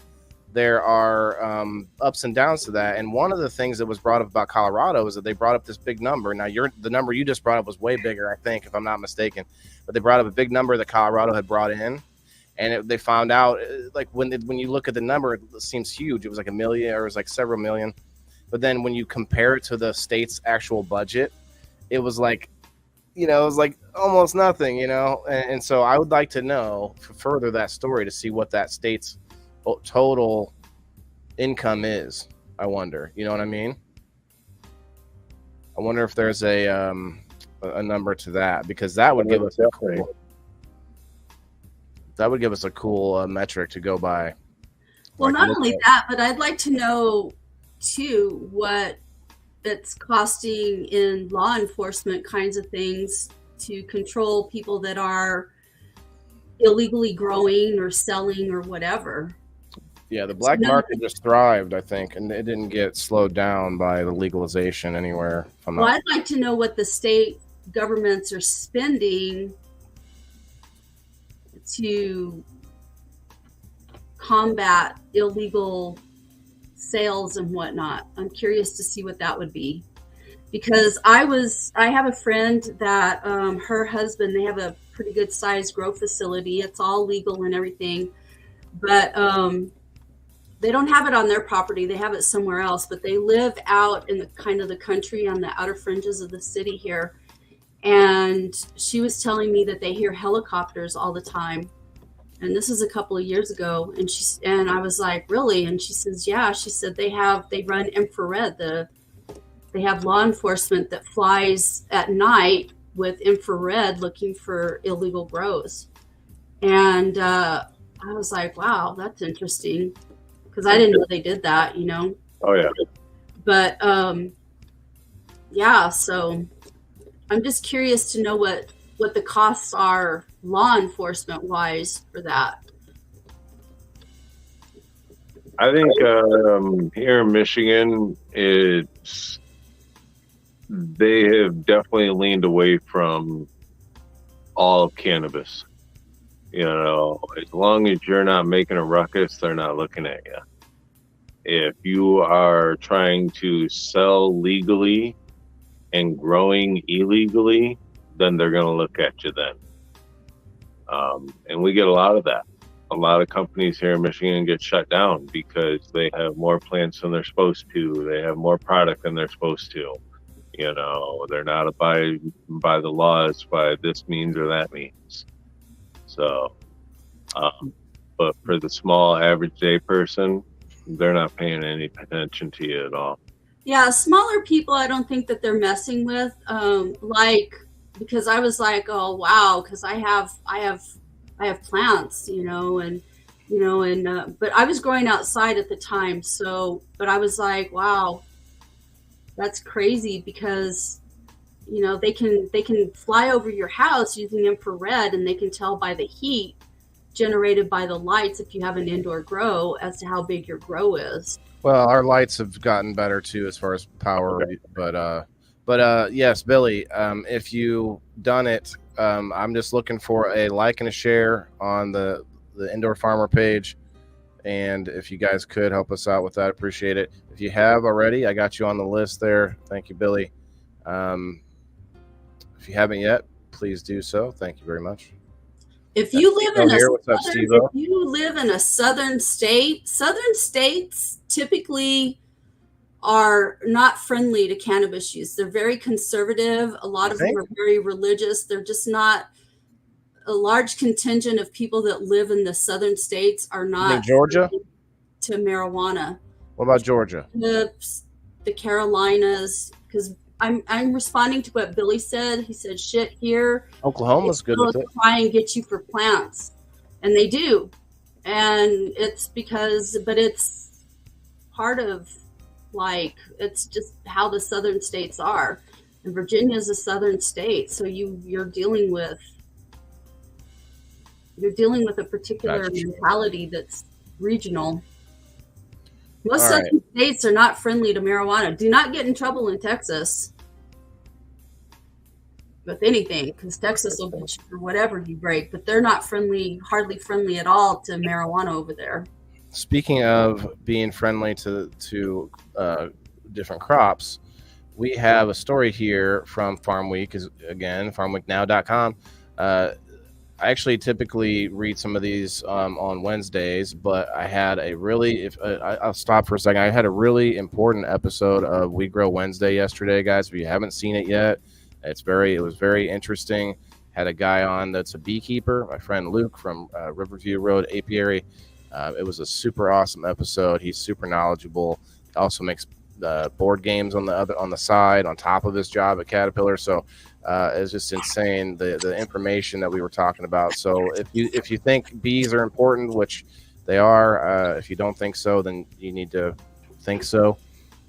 there are ups and downs to that. And one of the things that was brought up about Colorado is that they brought up this big number. Now, the number you just brought up was way bigger, I think, if I'm not mistaken. But they brought up a big number that Colorado had brought in. And they found out, like, when you look at the number, it seems huge. It was like $1 million, or it was like several million. But then when you compare it to the state's actual budget, it was like, it was like almost nothing, And so I would like to know further that story to see what that state's total income is. I wonder, you know what I mean? I wonder if there's a number to that, because that would give us a cool metric to go by. Well, not only that, but I'd like to know too what it's costing in law enforcement kinds of things to control people that are illegally growing or selling or whatever. Yeah, the black market just thrived, I think, and it didn't get slowed down by the legalization anywhere. I'd like to know what the state governments are spending to combat illegal sales and whatnot. I'm curious to see what that would be, because I have a friend that her husband, they have a pretty good sized grow facility. It's all legal and everything, but they don't have it on their property. They have it somewhere else, but they live out in the kind of the country on the outer fringes of the city here. And she was telling me that they hear helicopters all the time. And this is a couple of years ago. And I was like, really? And she says, yeah. She said they run infrared. They have law enforcement that flies at night with infrared looking for illegal grows. And I was like, wow, that's interesting, because I didn't know they did that, Oh yeah. But yeah, so I'm just curious to know what the costs are law enforcement wise for that. I think here in Michigan, they have definitely leaned away from all cannabis. As long as you're not making a ruckus, they're not looking at you. If you are trying to sell legally and growing illegally, then they're going to look at you then. And we get a lot of that. A lot of companies here in Michigan get shut down because they have more plants than they're supposed to. They have more product than they're supposed to. They're not abiding by the laws by this means or that means. So, but for the small average day person, they're not paying any attention to you at all. Yeah, smaller people, I don't think that they're messing with. Because I was like, oh wow, because I have plants, but I was growing outside at the time, but I was like, wow, that's crazy, because they can fly over your house using infrared, and they can tell by the heat generated by the lights if you have an indoor grow as to how big your grow is. Well, our lights have gotten better too as far as power, but yes, Billy, if you done it, I'm just looking for a like and a share on the Indoor Farmer page, and if you guys could help us out with that, appreciate it. If you have already, I got you on the list there. Thank you, Billy. If you haven't yet, please do so. Thank you very much. If you live in if you live in a southern state, southern states typically are not friendly to cannabis use. They're very conservative. A lot of them are very religious. They're just not. A large contingent of people that live in the southern states are not Georgia to marijuana. What about Georgia? The Carolinas, because I'm responding to what Billy said. He said, "Shit, here, Oklahoma's good with it. Try and get you for plants," and they do, and it's because, but it's part of, like, it's just how the southern states are, and Virginia is a southern state, so you're dealing with a particular mentality that's regional. Most southern states are not friendly to marijuana. Do not get in trouble in Texas with anything, because Texas will get you for whatever you break, but they're not hardly friendly at all to marijuana over there. Speaking of being friendly to different crops, we have a story here from Farm Week, again, farmweeknow.com. I actually typically read some of these on Wednesdays, but I had I'll stop for a second. I had a really important episode of We Grow Wednesday yesterday, guys. If you haven't seen it yet, it was very interesting. Had a guy on that's a beekeeper, my friend Luke from Riverview Road Apiary. It was a super awesome episode. He's super knowledgeable. He also makes board games on the side on top of his job at Caterpillar. So it's just insane the information that we were talking about. So if you think bees are important, which they are, if you don't think so, then you need to think so.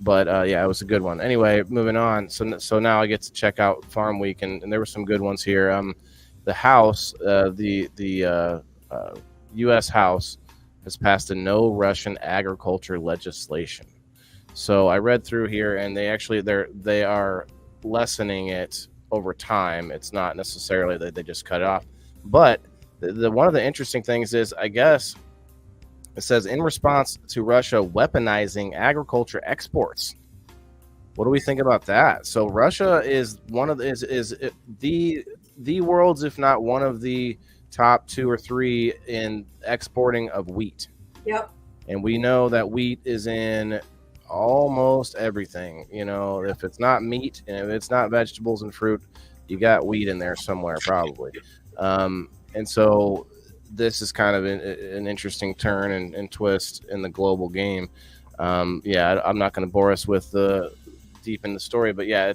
But yeah, it was a good one. Anyway, moving on. So now I get to check out Farm Week, and there were some good ones here. The House, the U.S. House has passed a no Russian agriculture legislation. So I read through here, and they are lessening it over time. It's not necessarily that they just cut it off. But the one of the interesting things is, I guess, it says in response to Russia weaponizing agriculture exports. What do we think about that? So Russia is one of the world's, if not one of the top 2 or 3 in exporting of wheat. Yep. And we know that wheat is in almost everything. You know, if it's not meat and if it's not vegetables and fruit, you got wheat in there somewhere probably. And so this is kind of an interesting turn and twist in the global game. Yeah, I'm not going to bore us with the deep in the story, but yeah,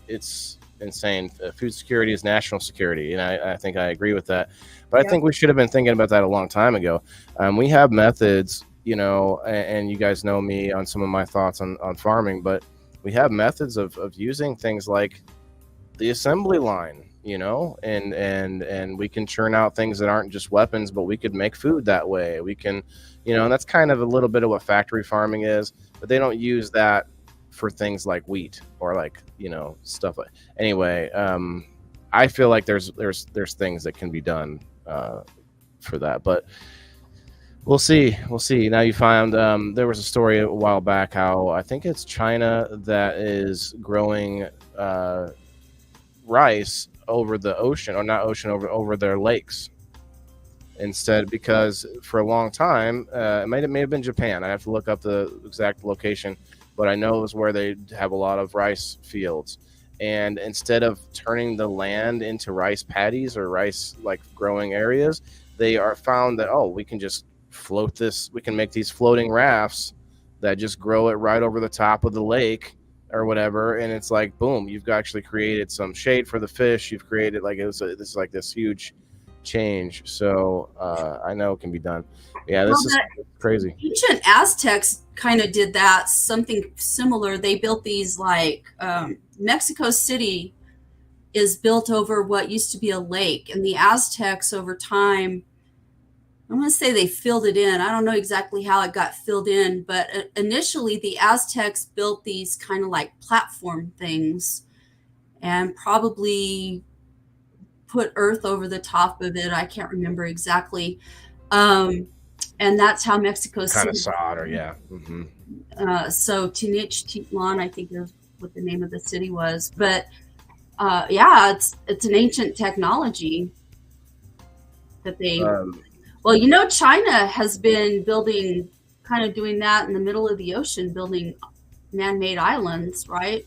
it's insane. Food security is national security, and I think I agree with that. But I think we should have been thinking about that a long time ago. We have methods, you know, and you guys know me on some of my thoughts on farming, but we have methods of using things like the assembly line, you know, and we can churn out things that aren't just weapons, but we could make food that way. We can, you know, and that's kind of a little bit of what factory farming is, but they don't use that for things like wheat or like, you know, stuff like. Anyway, I feel like there's things that can be done for that, but we'll see. Now you found there was a story a while back how I think it's China that is growing rice over the ocean, or not ocean, over their lakes instead, because for a long time it may have been Japan. I have to look up the exact location, but I know it was where they have a lot of rice fields, and instead of turning the land into rice paddies or rice like growing areas, they are found that, oh, we can just float this, we can make these floating rafts that just grow it right over the top of the lake or whatever, and it's like, boom, you've actually created some shade for the fish. You've created like this is like this huge change. So I know it can be done. Yeah, this is crazy. Ancient Aztecs kind of did that, something similar. They built these like Mexico City is built over what used to be a lake, and the Aztecs over time I'm going to say they filled it in. I don't know exactly how it got filled in, but initially the Aztecs built these kind of like platform things and probably put earth over the top of it. I can't remember exactly. And that's how Mexico Kind of City. solder, yeah. Mm-hmm. So Tenochtitlan, I think is what the name of the city was. But yeah, it's an ancient technology that they. Well, you know, China has been building, kind of doing that in the middle of the ocean, building man-made islands, right?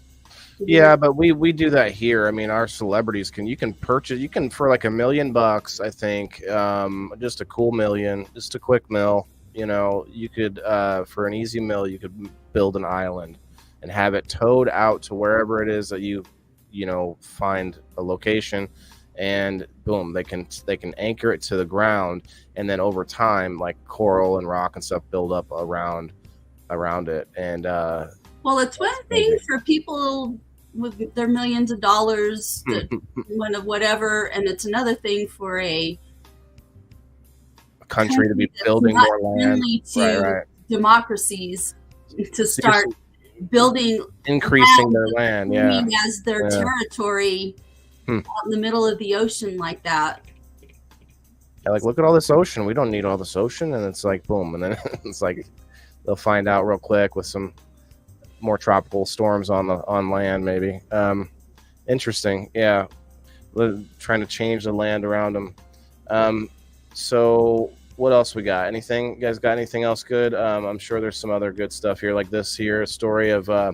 Yeah, but we do that here. I mean, our celebrities you can purchase, for like $1 million, I think, just a cool million, just a quick mill. You know, you could for an easy mill, you could build an island and have it towed out to wherever it is that you know, find a location, and boom, they can anchor it to the ground, and then over time, like coral and rock and stuff build up around it. And well, it's one thing for people with their millions of dollars, whatever, and it's another thing for a country to be building more land, right. Democracies to start building, increasing their land, as their territory out in the middle of the ocean like that. Yeah, like, look at all this ocean. We don't need all this ocean. And it's like, boom. And then it's like they'll find out real quick with some more tropical storms on land, maybe. Interesting. Yeah. Trying to change the land around them. So what else we got? Anything? You guys got anything else good? I'm sure there's some other good stuff here, like this here, a story of a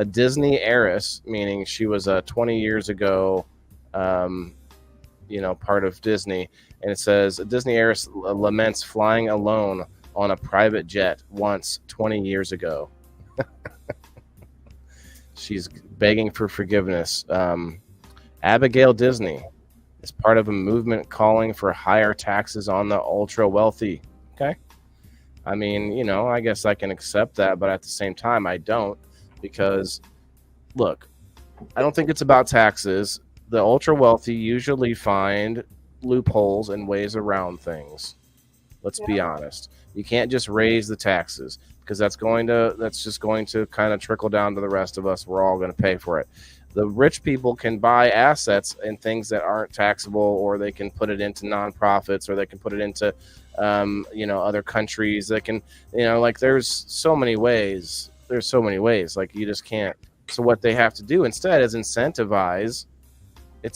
Disney heiress, meaning she was 20 years ago, you know, part of Disney. And it says, a Disney heiress laments flying alone on a private jet once 20 years ago. She's begging for forgiveness. Abigail Disney is part of a movement calling for higher taxes on the ultra wealthy. Okay. I mean, you know, I guess I can accept that, but at the same time, I don't, because look, I don't think it's about taxes. The ultra wealthy usually find loopholes and ways around things. Let's be honest. You can't just raise the taxes, because that's just going to kind of trickle down to the rest of us. We're all going to pay for it. The rich people can buy assets and things that aren't taxable, or they can put it into nonprofits, or they can put it into, you know, other countries. They can, you know, like there's so many ways. Like you just can't. So what they have to do instead is incentivize.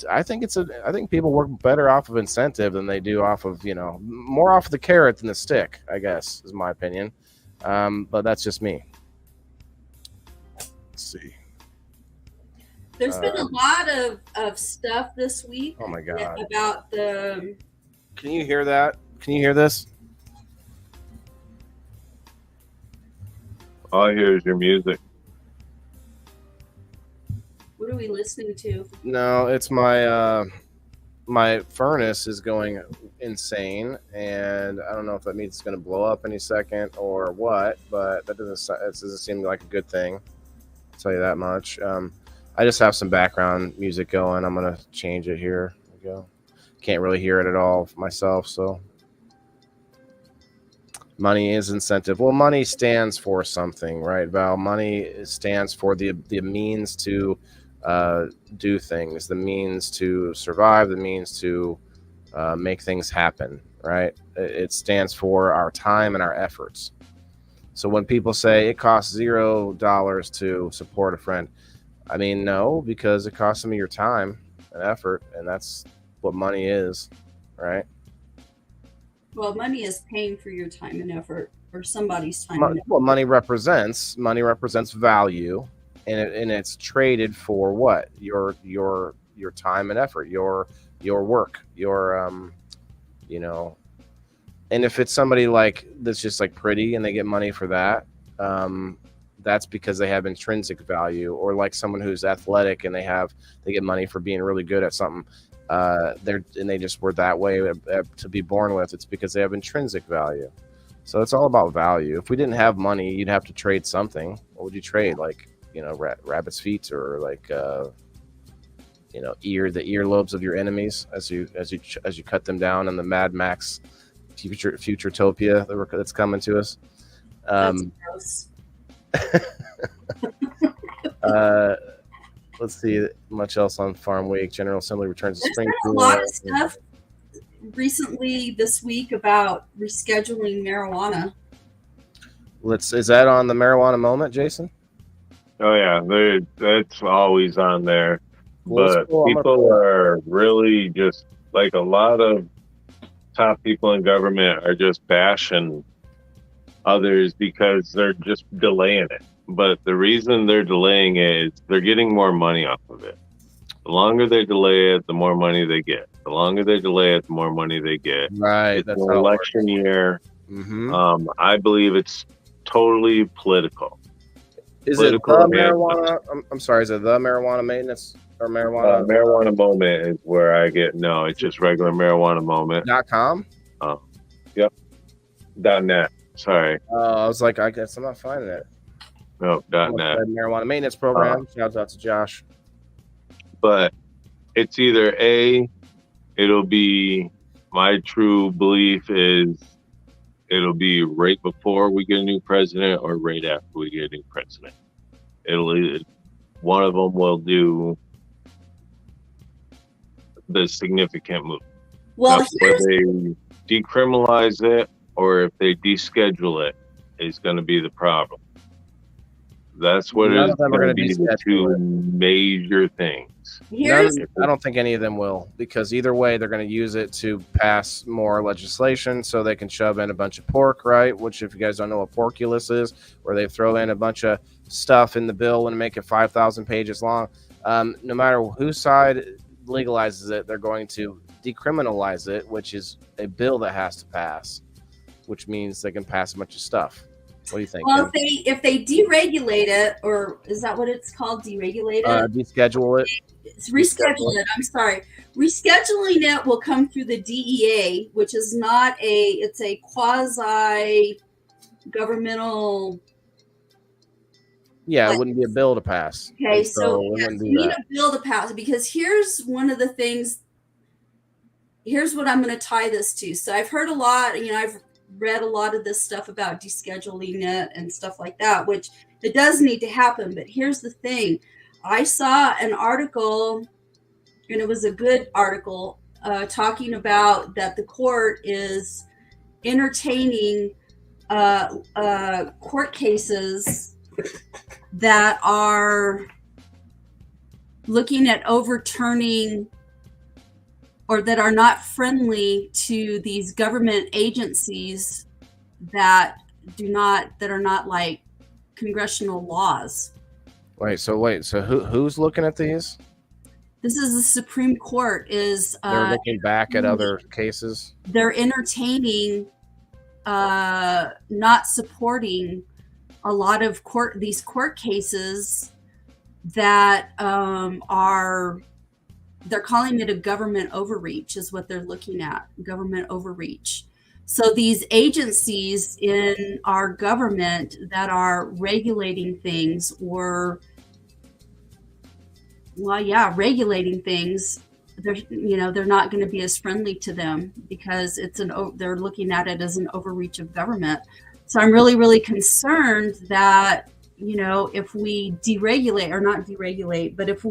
I think people work better off of incentive than they do off of, you know, more off the carrot than the stick, I guess, is my opinion. But that's just me. Let's see. There's been a lot of stuff this week. Oh my God. About the. Can you hear that? Can you hear this? All I hear is your music. What are we listening to? No, it's my my furnace is going insane, and I don't know if that means it's going to blow up any second or what, but it doesn't seem like a good thing. I'll tell you that much. I just have some background music going. I'm going to change it here. There we go. Can't really hear it at all myself, so. Money is incentive. Well, money stands for something, right, Val? Money stands for the means to do things, the means to survive, the means to make things happen, right? It stands for our time and our efforts. So when people say it costs $0 to support a friend, I mean, no, because it costs them your time and effort, and that's what money is, right? Well, money is paying for your time and effort, or somebody's time. Well, money represents value, and it's traded for what? Your time and effort, your work, your you know. And if it's somebody like that's just like pretty and they get money for that, that's because they have intrinsic value. Or like someone who's athletic and they get money for being really good at something. They just were that way to be born with. It's because they have intrinsic value. So it's all about value. If we didn't have money, you'd have to trade something. What would you trade? Like, you know, rabbit's feet, or like you know, the earlobes of your enemies as you cut them down in the Mad Max futuretopia that's coming to us. That's gross. Let's see much else on Farm Week. General Assembly returns to There's spring. been a lot of stuff recently this week about rescheduling marijuana. Is that on the marijuana moment, Jason? Oh yeah, that's always on there. Well, But people are really just like a lot of top people in government are just bashing others because they're just delaying it. But the reason they're delaying it is they're getting more money off of it. The longer they delay it, the more money they get. The longer they delay it, the more money they get. Right. It's That's an how it election works. year. Mm-hmm. I believe it's totally political. Is it the marijuana? I'm sorry. Is it the marijuana maintenance or marijuana? Marijuana moment is where I get no. It's just regular marijuana moment. .com. Oh, yep. .net. Sorry. I was like, I guess I'm not finding it. No, .net. Marijuana maintenance program. Shout out to Josh. But it's either it'll be, my true belief is it'll be right before we get a new president or right after we get a new president. One of them will do the significant move. Well, whether they decriminalize it or if they deschedule it is going to be the problem. That's what is going to be the two major things. I don't think any of them will, because either way, they're going to use it to pass more legislation so they can shove in a bunch of pork, right? Which, if you guys don't know what porculus is, where they throw in a bunch of stuff in the bill and make it 5,000 pages long. No matter whose side legalizes it, they're going to decriminalize it, which is a bill that has to pass, which means they can pass a bunch of stuff. What do you think? Well, if they deregulate it, or is that what it's called? Deregulate it? Deschedule it. Reschedule it. I'm sorry. Rescheduling it will come through the DEA, which is not it's a quasi governmental. Yeah, it wouldn't be a bill to pass. Okay, so you need a bill to pass, because here's one of the things. Here's what I'm going to tie this to. So I've heard a lot, I've read a lot of this stuff about descheduling it and stuff like that, which it does need to happen. But here's the thing. I saw an article, and it was a good article, talking about that the court is entertaining court cases that are looking at overturning or that are not friendly to these government agencies that are not like congressional laws. Wait, so who's looking at these? This is the Supreme Court they're looking back at other cases. They're entertaining, not supporting a lot of these court cases that they're calling it a government overreach, is what they're looking at, government overreach. So these agencies in our government that are regulating things regulating things, they're not going to be as friendly to them, because they're looking at it as an overreach of government. So I'm really, really concerned that, if we deregulate, or not deregulate, but if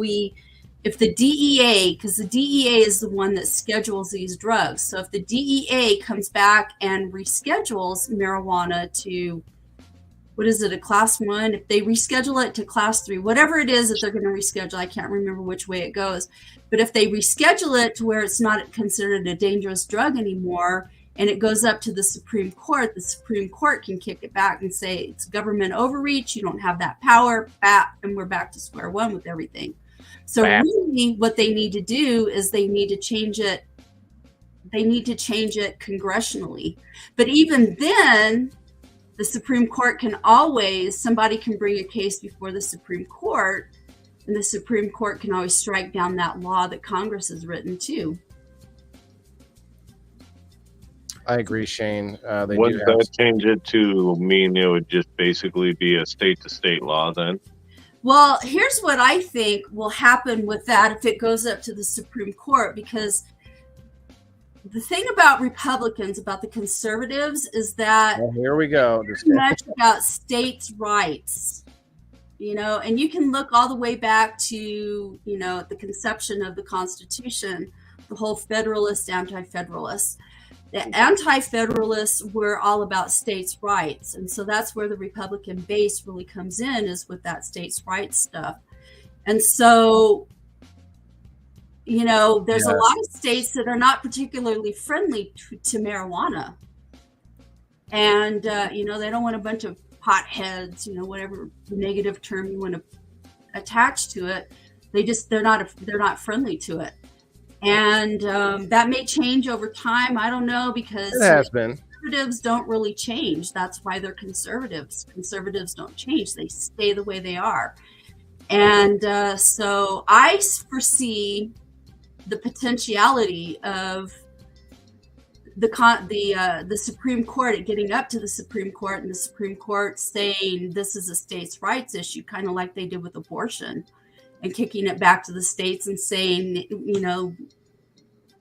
the DEA, because the DEA is the one that schedules these drugs. So if the DEA comes back and reschedules marijuana to, what is it, a class 1? If they reschedule it to class 3, whatever it is that they're going to reschedule, I can't remember which way it goes. But if they reschedule it to where it's not considered a dangerous drug anymore, and it goes up to the Supreme Court can kick it back and say it's government overreach. You don't have that power. And we're back to square one with everything. So really what they need to do is they need to change it. They need to change it congressionally. But even then, the Supreme Court somebody can bring a case before the Supreme Court, and the Supreme Court can always strike down that law that Congress has written too. I agree, Shane. Would that change it to mean it would just basically be a state-to-state law then? Well, here's what I think will happen with that if it goes up to the Supreme Court, because the thing about Republicans, about the conservatives, is that Well, here we go. it's much about states' rights, and you can look all the way back to, the conception of the Constitution, the whole Federalist, Anti-Federalists. The Anti-Federalists were all about states' rights. And so that's where the Republican base really comes in, is with that states' rights stuff. And so, there's a lot of states that are not particularly friendly to marijuana. And, they don't want a bunch of potheads, whatever negative term you want to attach to it. They're not friendly to it. And that may change over time. I don't know, because It has been. Conservatives don't really change. That's why they're conservatives. Conservatives don't change. They stay the way they are. And so I foresee the potentiality of the Supreme Court, getting up to the Supreme Court, and the Supreme Court saying this is a states' rights issue, kind of like they did with abortion, and kicking it back to the states and saying,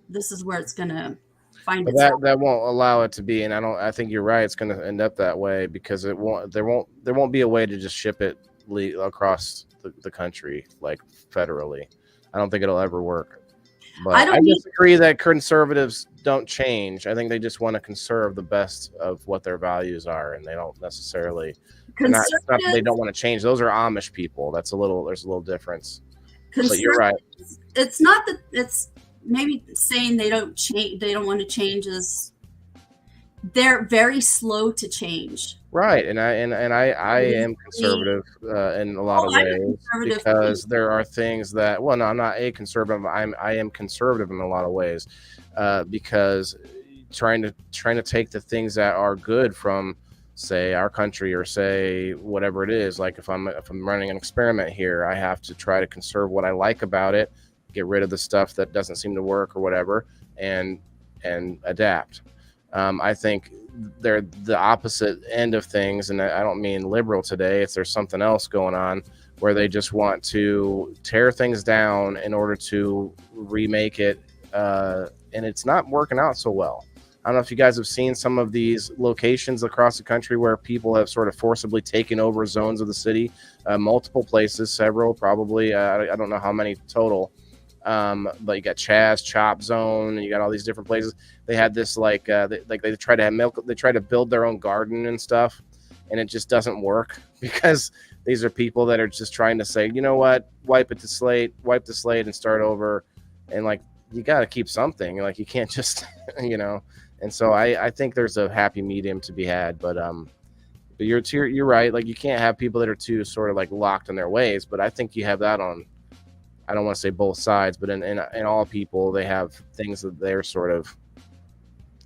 this is where it's going to find itself. That won't allow it to be, and I think you're right. It's going to end up that way, because there won't be a way to just ship it across the country, like federally. I don't think it'll ever work. But I disagree that conservatives don't change. I think they just want to conserve the best of what their values are, and they don't necessarily. It's not that they don't want to change. Those are Amish people. There's a little difference. But you're right. It's not that it's maybe saying they don't change. They don't want to change. They're very slow to change. Right, and I am conservative in a lot of ways, because there are things that, well, no, I'm not a conservative. I am conservative in a lot of ways, because trying to take the things that are good from, say, our country, or say whatever it is. Like if I'm running an experiment here, I have to try to conserve what I like about it, get rid of the stuff that doesn't seem to work or whatever, and adapt. I think they're the opposite end of things, and I don't mean liberal today. There's something else going on where they just want to tear things down in order to remake it, and it's not working out so well. I don't know if you guys have seen some of these locations across the country where people have sort of forcibly taken over zones of the city, multiple places, several probably. I don't know how many total. But you got Chaz Chop Zone, and you got all these different places. They had this they try to have milk. They try to build their own garden and stuff, and it just doesn't work, because these are people that are just trying to say, you know what, wipe the slate and start over. And you got to keep something. You can't just, And so I think there's a happy medium to be had, but you're right. You can't have people that are too sort of locked in their ways. But I think you have that on. I don't want to say both sides, but in all people, they have things that they're sort of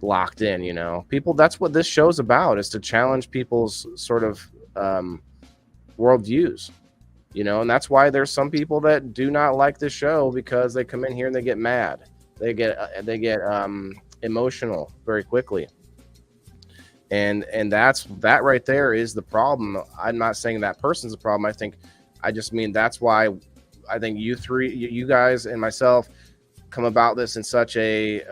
locked in, people. That's what this show's about, is to challenge people's sort of worldviews, and that's why there's some people that do not like this show, because they come in here and they get mad. They get emotional very quickly. And that right there is the problem. I'm not saying that person's the problem. I just mean that's why I think you guys and myself come about this in such a,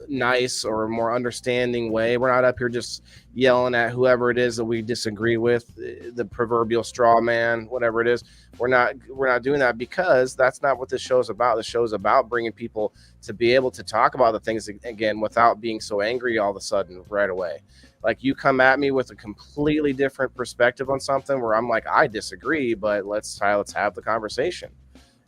nice or more understanding way. We're not up here just yelling at whoever it is that we disagree with, the proverbial straw man, whatever it is. We're not doing that, because that's not what this show is about. The show is about bringing people to be able to talk about the things again without being so angry all of a sudden right away. You come at me with a completely different perspective on something where I'm I disagree, but let's have the conversation.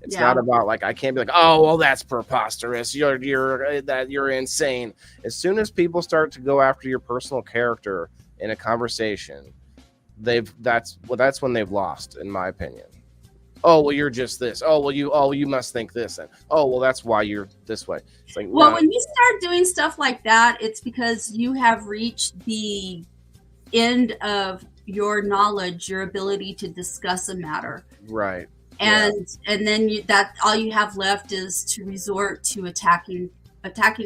It's not about I can't be oh, well, that's preposterous. You're insane. As soon as people start to go after your personal character in a conversation, that's when they've lost, in my opinion. Oh, well, you're just this. Oh, well, you must think this. And oh, well, that's why you're this way. It's well, when you start doing stuff like that, it's because you have reached the end of your knowledge, your ability to discuss a matter. Right. And then all you have left is to resort to attacking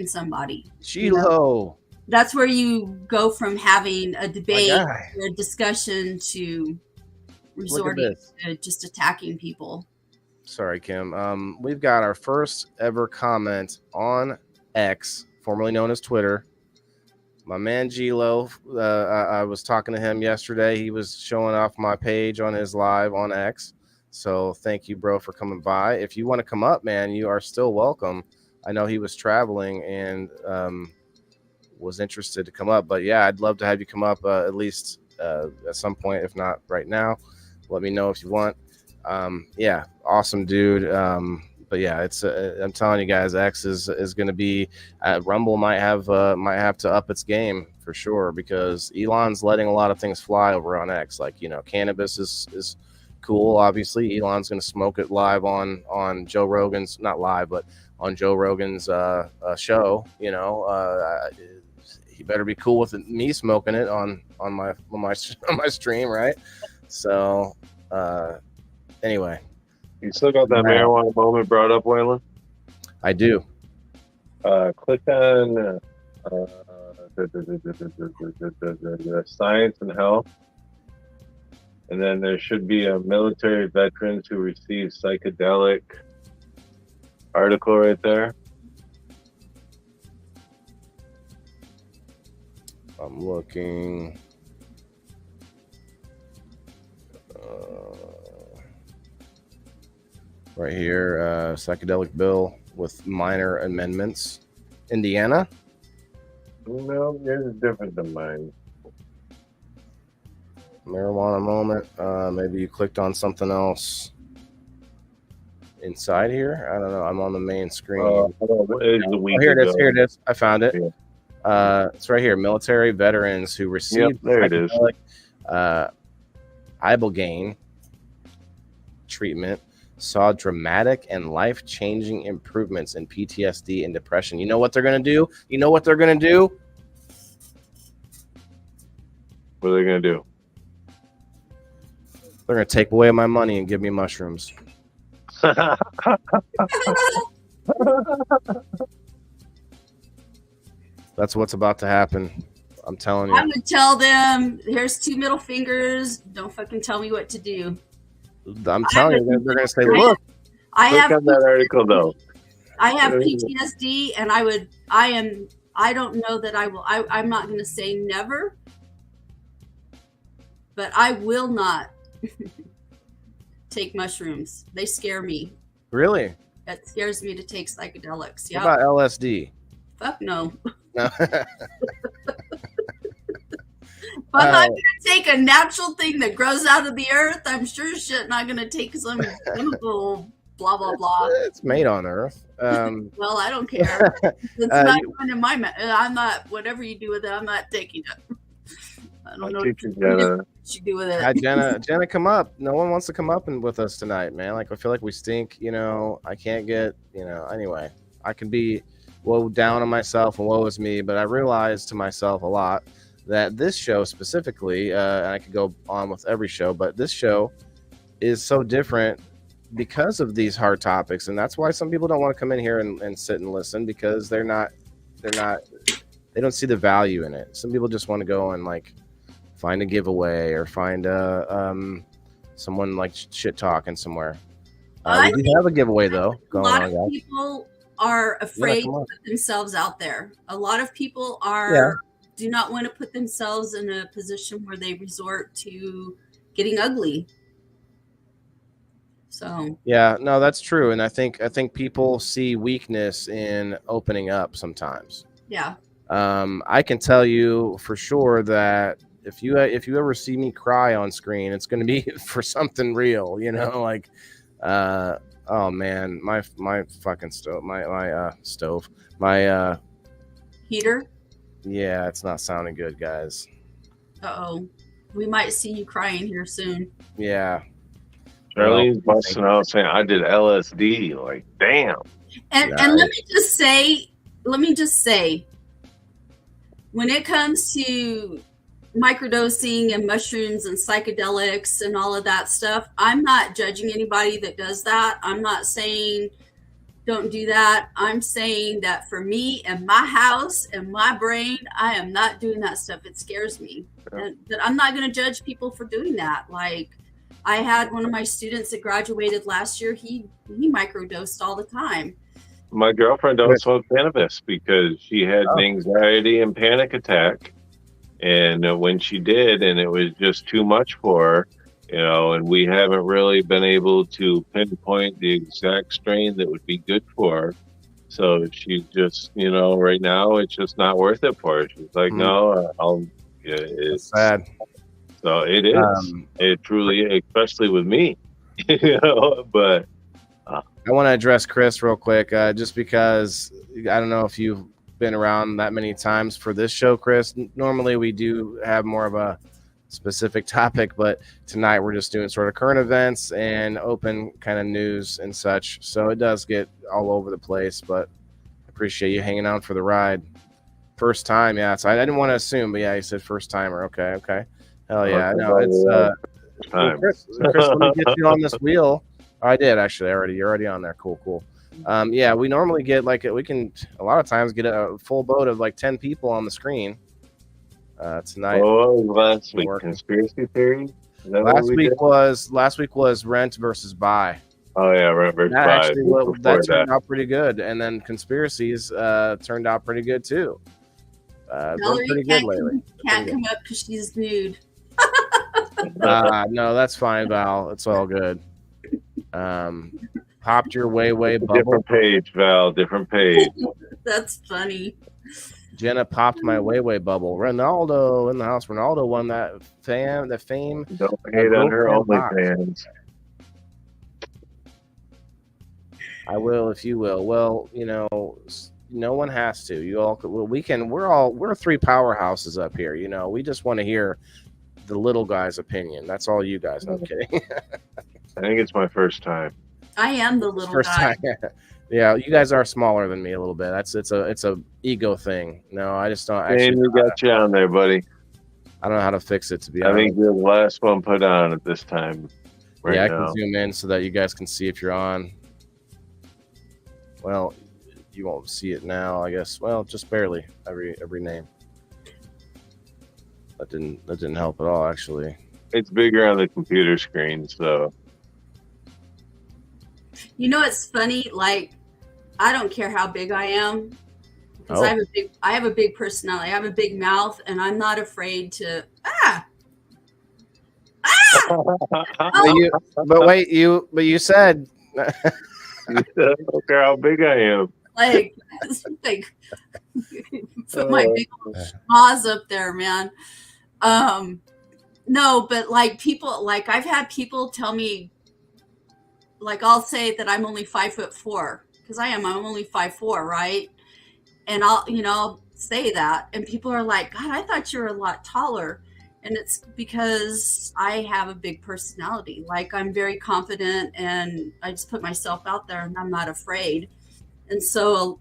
somebody. Chilo. That's where you go from having a debate or a discussion to resorting to just attacking people. Sorry, Kim. We've got our first ever comment on X, formerly known as Twitter. My man Gilo, I was talking to him yesterday. He was showing off my page on his live on X. So thank you, bro, for coming by. If you want to come up, man, you are still welcome. I know he was traveling and was interested to come up. But yeah, I'd love to have you come up at least at some point, if not right now. Let me know if you want. Yeah, awesome dude. But yeah, it's I'm telling you guys, X is going to be Rumble might have to up its game for sure, because Elon's letting a lot of things fly over on X. Like, you know, cannabis is cool. Obviously, Elon's going to smoke it live on Joe Rogan's, not live, but on Joe Rogan's show. You know, he better be cool with me smoking it on my stream, right? So anyway. You still got that marijuana moment brought up, Waylon? I do. Click on the science and health, and then there should be a military veterans who receive psychedelic article right there. I'm looking. Right here, psychedelic bill with minor amendments. Indiana? No, yours is different than mine. Marijuana moment. Maybe you clicked on something else inside here. I don't know. I'm on the main screen. Here it is. Here it is. I found it. Yeah. It's right here. Military veterans who received psychedelic ibogaine treatment saw dramatic and life-changing improvements in PTSD and depression. You know what they're going to do? What are they going to do? They're going to take away my money and give me mushrooms. That's what's about to happen. I'm telling you. I'm going to tell them, here's 2 middle fingers. Don't fucking tell me what to do. I'm telling you, they're going to say, look. I have that article, though. I have PTSD, and I don't know that I will. I'm not going to say never, but I will not take mushrooms. They scare me. Really? It scares me to take psychedelics. Yeah. What about LSD? Fuck no. No. If I'm not going to take a natural thing that grows out of the earth, I'm sure shit not going to take some chemical blah, blah, blah. It's made on Earth. Well, I don't care. It's not going in my I'm not, whatever you do with it, I'm not taking it. I don't know what you do with it. Jenna, come up. No one wants to come up and with us tonight, man. Like, I feel like we stink, you know. I can't get, you know, anyway. I can be woe down on myself and woe is me, but I realize to myself a lot that this show specifically, and I could go on with every show, but this show is so different because of these hard topics. And that's why some people don't want to come in here and sit and listen, because they don't see the value in it. Some people just want to go and like find a giveaway or find someone like shit talking somewhere. We do have a giveaway though. A lot of people are afraid to put themselves out there. A lot of people do not want to put themselves in a position where they resort to getting ugly. So yeah, no, that's true. And I think people see weakness in opening up sometimes. Yeah. I can tell you for sure that if you ever see me cry on screen, it's going to be for something real, you know, like, oh man, my fucking stove, my heater. Yeah, it's not sounding good, guys. Uh-oh. We might see you crying here soon. Yeah. Charlie's busting out saying, I did LSD. Like, damn. And let me just say, when it comes to microdosing and mushrooms and psychedelics and all of that stuff, I'm not judging anybody that does that. I'm not saying don't do that. I'm saying that for me and my house and my brain, I am not doing that stuff. It scares me. And that I'm not going to judge people for doing that. Like, I had one of my students that graduated last year. He microdosed all the time. My girlfriend don't smoke cannabis because she had an anxiety and panic attack. And when she did, and it was just too much for her, and we haven't really been able to pinpoint the exact strain that would be good for her. So she's just, right now it's just not worth it for her. She's like, no, it's sad. So it is. It truly, especially with me, but. I want to address Chris real quick, just because I don't know if you've been around that many times for this show, Chris. Normally we do have more of a specific topic, but tonight we're just doing sort of current events and open kind of news and such. So it does get all over the place, but I appreciate you hanging out for the ride. First time, yeah. So I didn't want to assume, but yeah, you said first timer. Okay. Hell yeah. No, it's well, Chris, let me get you on this wheel. I did actually already. You're already on there. Cool. Yeah, we normally get we can a lot of times get a full boat of like 10 people on the screen. Tonight. Oh, last week conspiracy theory. Last week was rent versus buy. Oh yeah, rent versus buy. Actually, that turned out pretty good, and then conspiracies turned out pretty good too. Valerie pretty good lately. Can't come up because she's nude. No, that's fine, Val. It's all good. Popped your way bubble. Different page, Val. Different page. That's funny. Jenna popped my way bubble. Ronaldo in the house. Ronaldo won that fame. Don't hate on her OnlyFans. I will if you will. Well, no one has to. You all. Well, we can. We're three powerhouses up here. We just want to hear the little guy's opinion. That's all you guys. No, I'm kidding. I think it's my first time. I am the little guy. Yeah, you guys are smaller than me a little bit. It's a ego thing. No, I just don't. And we got you on there, buddy. I don't know how to fix it, to be honest. I think you're the last one put on at this time. Yeah, I can zoom in so that you guys can see if you're on. Well, you won't see it now, I guess. Well, just barely every name. That didn't help at all, actually. It's bigger on the computer screen, so. It's funny. Like, I don't care how big I am, because I have a big personality. I have a big mouth, and I'm not afraid to. But you said. I don't care how big I am. Like put my big paws up there, man. No, but like people, like I've had people tell me, like I'll say that I'm only 5'4", because I'm only 5'4", right? And I'll say that, and people are like, God, I thought you were a lot taller. And it's because I have a big personality. Like, I'm very confident, and I just put myself out there, and I'm not afraid. And so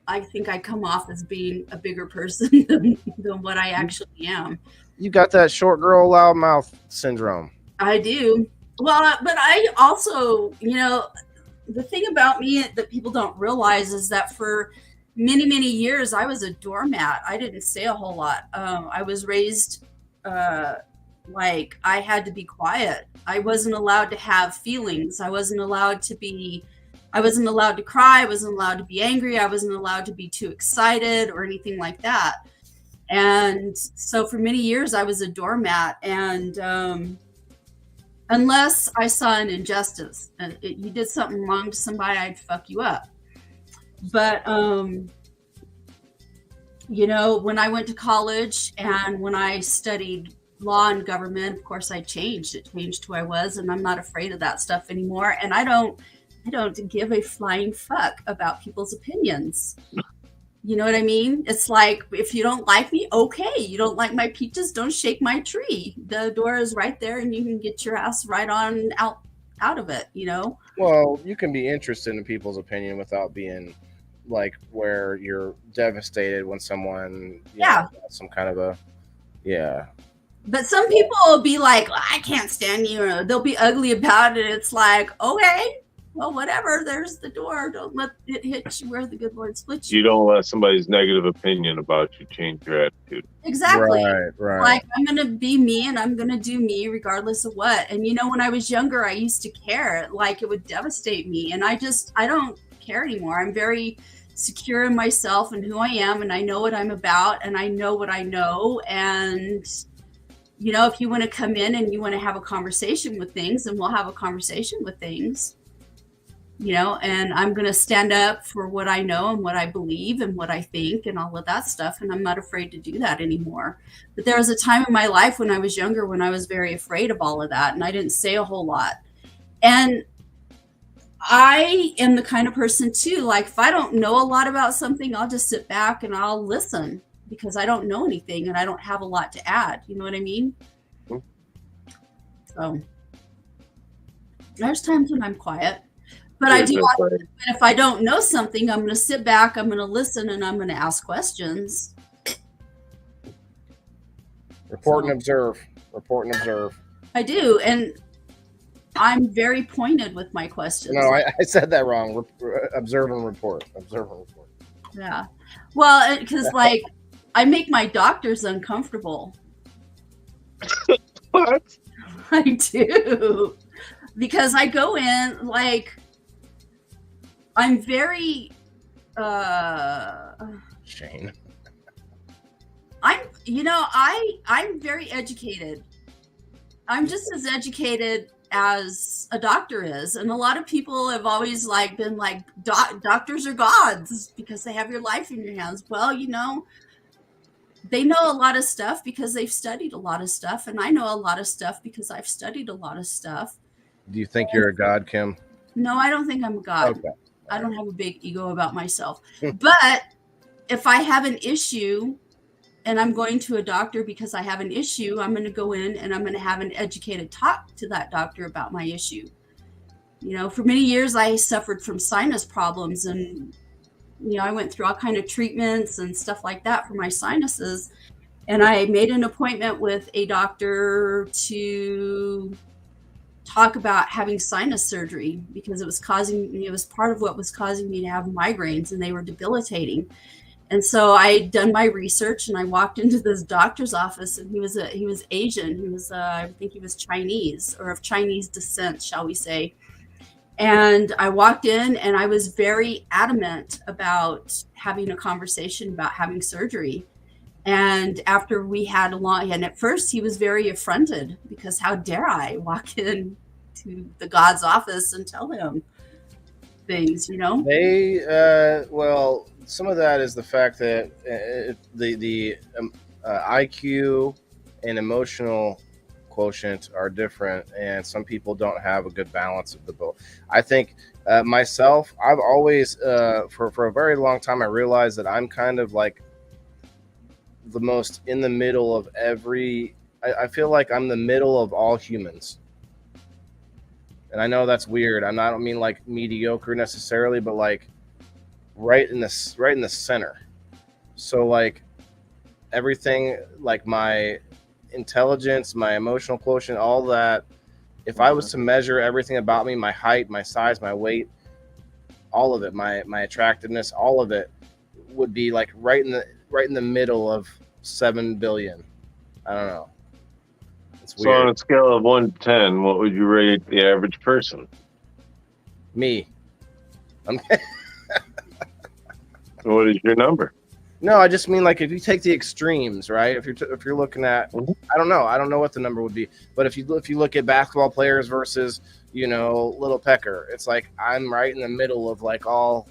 I think I come off as being a bigger person than what I actually am. You got that short girl loud mouth syndrome. I do. Well, but I also, the thing about me that people don't realize is that for many, many years, I was a doormat. I didn't say a whole lot. I was raised like I had to be quiet. I wasn't allowed to have feelings. I wasn't allowed to cry. I wasn't allowed to be angry. I wasn't allowed to be too excited or anything like that. And so for many years I was a doormat, and unless I saw an injustice, you did something wrong to somebody, I'd fuck you up. But when I went to college and when I studied law and government, of course I changed. It changed who I was, and I'm not afraid of that stuff anymore. And I don't give a flying fuck about people's opinions. You know what I mean? It's like, if you don't like me, okay. You don't like my peaches, don't shake my tree. The door is right there, and you can get your ass right on out of it, Well, you can be interested in people's opinion without being like where you're devastated when someone has some kind of But some people will be like, I can't stand you, or they'll be ugly about it. It's like, okay, well, whatever. There's the door. Don't let it hit you where the good Lord splits you. You don't let somebody's negative opinion about you change your attitude. Exactly. Right. Like, I'm going to be me and I'm going to do me regardless of what. And, when I was younger, I used to care. Like, it would devastate me. And I don't care anymore. I'm very secure in myself and who I am. And I know what I'm about. And I know what I know. And, if you want to come in and you want to have a conversation with things, then we'll have a conversation with things. And I'm going to stand up for what I know and what I believe and what I think and all of that stuff. And I'm not afraid to do that anymore. But there was a time in my life when I was younger, when I was very afraid of all of that. And I didn't say a whole lot. And I am the kind of person too, like, if I don't know a lot about something, I'll just sit back and I'll listen because I don't know anything and I don't have a lot to add. You know what I mean? So there's times when I'm quiet. But I do. If I don't know something, I'm going to sit back, I'm going to listen, and I'm going to ask questions. Report and observe. I do, and I'm very pointed with my questions. No, I said that wrong. Observe and report. Yeah. Well, because like I make my doctors uncomfortable. What? I do. Because I go in like I'm very Shane. I'm very educated. I'm just as educated as a doctor is, and a lot of people have always been like doctors are gods because they have your life in your hands. Well, they know a lot of stuff because they've studied a lot of stuff, and I know a lot of stuff because I've studied a lot of stuff. Do you think you're a god, Kim? No, I don't think I'm a god. Okay. I don't have a big ego about myself. But if I have an issue and I'm going to a doctor because I have an issue, I'm going to go in and I'm going to have an educated talk to that doctor about my issue. For many years, I suffered from sinus problems, and, I went through all kind of treatments and stuff like that for my sinuses. And I made an appointment with a doctor to talk about having sinus surgery because it was part of what was causing me to have migraines, and they were debilitating. And so I'd done my research, and I walked into this doctor's office, and he was Asian. He was, I think he was Chinese, or of Chinese descent, shall we say. And I walked in, and I was very adamant about having a conversation about having surgery. And after we had and at first he was very affronted because how dare I walk in to the God's office and tell him things, They, well, some of that is the fact that the IQ and emotional quotient are different, and some people don't have a good balance of the both. I think myself, I've always, for a very long time, I realized that I'm kind of like the most in the middle of I feel like I'm the middle of all humans. And I know that's weird. I don't mean like mediocre necessarily, but like right in the center. So like everything, like my intelligence, my emotional quotient, all that, if I was to measure everything about me, my height, my size, my weight, all of it, my attractiveness, all of it would be like right in the middle of 7 billion. I don't know. It's weird. So on a scale of 1 to 10, what would you rate the average person? Me. What is your number? No, I just mean like if you take the extremes, right? If you're looking at, I don't know what the number would be, but if you look at basketball players versus Little Pecker, it's like I'm right in the middle of like all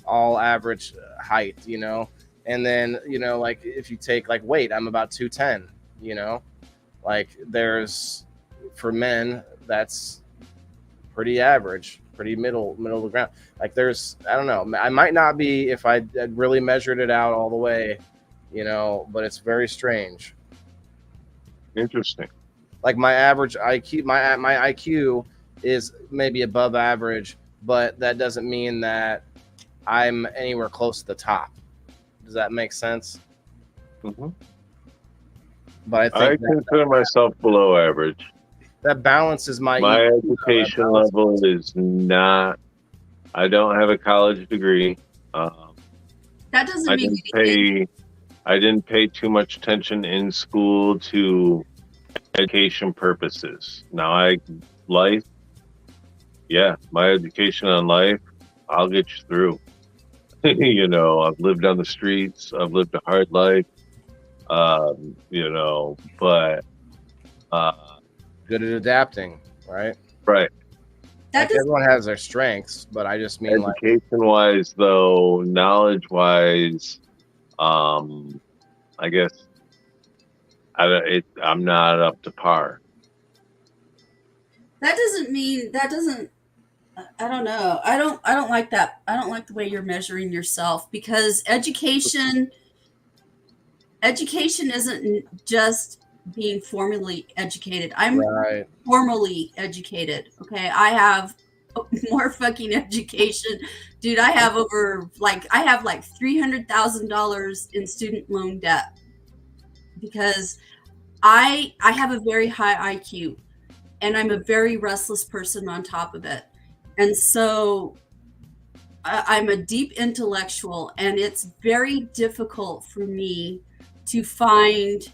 average height, and then like if you take like weight, I'm about 210, like there's for men that's pretty average, pretty middle of the ground. Like there's, I don't know, I might not be if I had really measured it out all the way, but it's very strange. Interesting. Like my average IQ, my IQ is maybe above average, but that doesn't mean that I'm anywhere close to the top. Does that make sense? Mm-hmm. But I consider myself below average. That balances my education level is not I don't have a college degree. That doesn't I mean didn't anything. I didn't pay too much attention in school to education purposes. Now my education on life, I'll get you through. You know, I've lived on the streets, I've lived a hard life, you know, but Good at adapting, right? right. That Like doesn't. everyone has their strengths, but I just mean like Education wise though, knowledge wise, I guess I'm not up to par. That doesn't mean that doesn't. I don't know. I don't like that. I don't like the way you're measuring yourself because education isn't just being formally educated. I'm right. formally educated. Okay, I have more fucking education, dude. I have like $300,000 in student loan debt because I have a very high IQ and I'm a very restless person on top of it, and so I'm a deep intellectual, and it's very difficult for me to find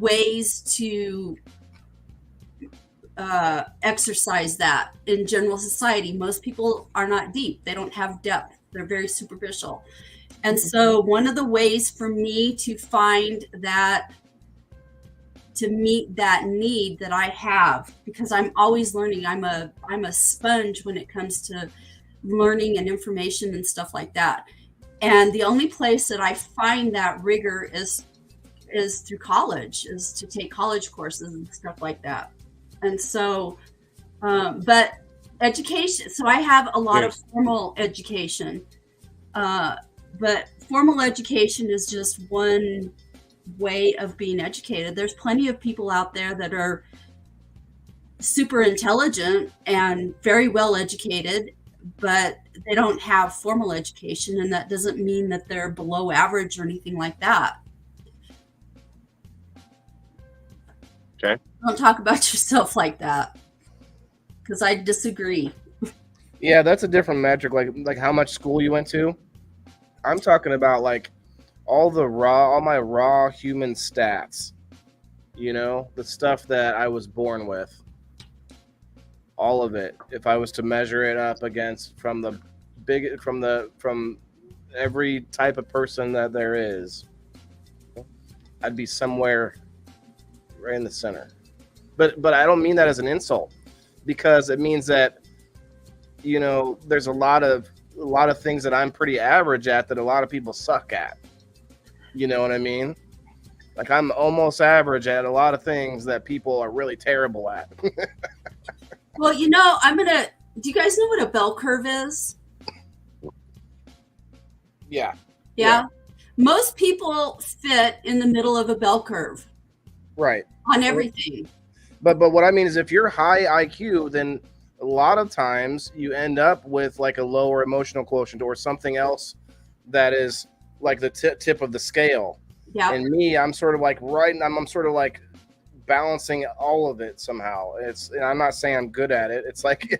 ways to exercise that in general society. Most people are not deep, they don't have depth, they're very superficial. And so one of the ways for me to find that, to meet that need that I have, because I'm always learning, I'm a sponge when it comes to learning and information and stuff like that. And the only place that I find that rigor is through college, is to take college courses and stuff like that. And so but education, so I have a lot of formal education, but formal education is just one way of being educated. There's plenty of people out there that are super intelligent and very well educated, but they don't have formal education, and that doesn't mean that they're below average or anything like that. Okay. Don't talk about yourself like that, because I disagree. Yeah, that's a different metric. Like how much school you went to. I'm talking about like all my raw human stats. You know, the stuff that I was born with. All of it. If I was to measure it up against from every type of person that there is, I'd be somewhere right in the center. But I don't mean that as an insult, because it means that, you know, there's a lot of things that I'm pretty average at that a lot of people suck at. You know what I mean? Like I'm almost average at a lot of things that people are really terrible at. Well, you know, do you guys know what a bell curve is? Yeah. Most people fit in the middle of a bell curve. Right. On everything. But what I mean is, if you're high IQ, then a lot of times you end up with like a lower emotional quotient or something else that is like the tip of the scale. Yeah. And me, I'm sort of like I'm sort of like balancing all of it somehow. And I'm not saying I'm good at it. It's like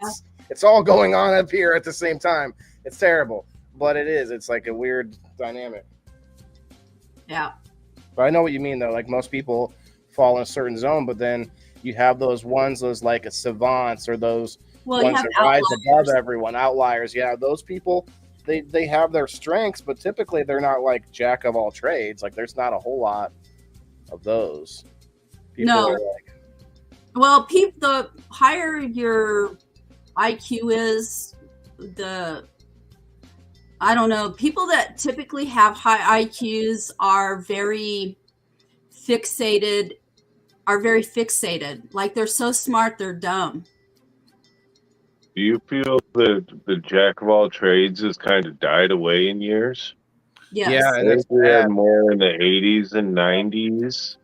it's all going on up here at the same time. It's terrible, but it is. It's like a weird dynamic. Yeah. But I know what you mean though. Like most people fall in a certain zone, but then you have those like savants or those ones that rise above everyone, outliers. Yeah, those people, they have their strengths, but typically they're not like jack of all trades. Like there's not a whole lot of those. No. Well, the higher your IQ is, I don't know, people that typically have high IQs are very fixated. Like they're so smart, they're dumb. Do you feel that the jack of all trades has kind of died away in years? Yes. Yeah, and we had more in the 80s and 90s.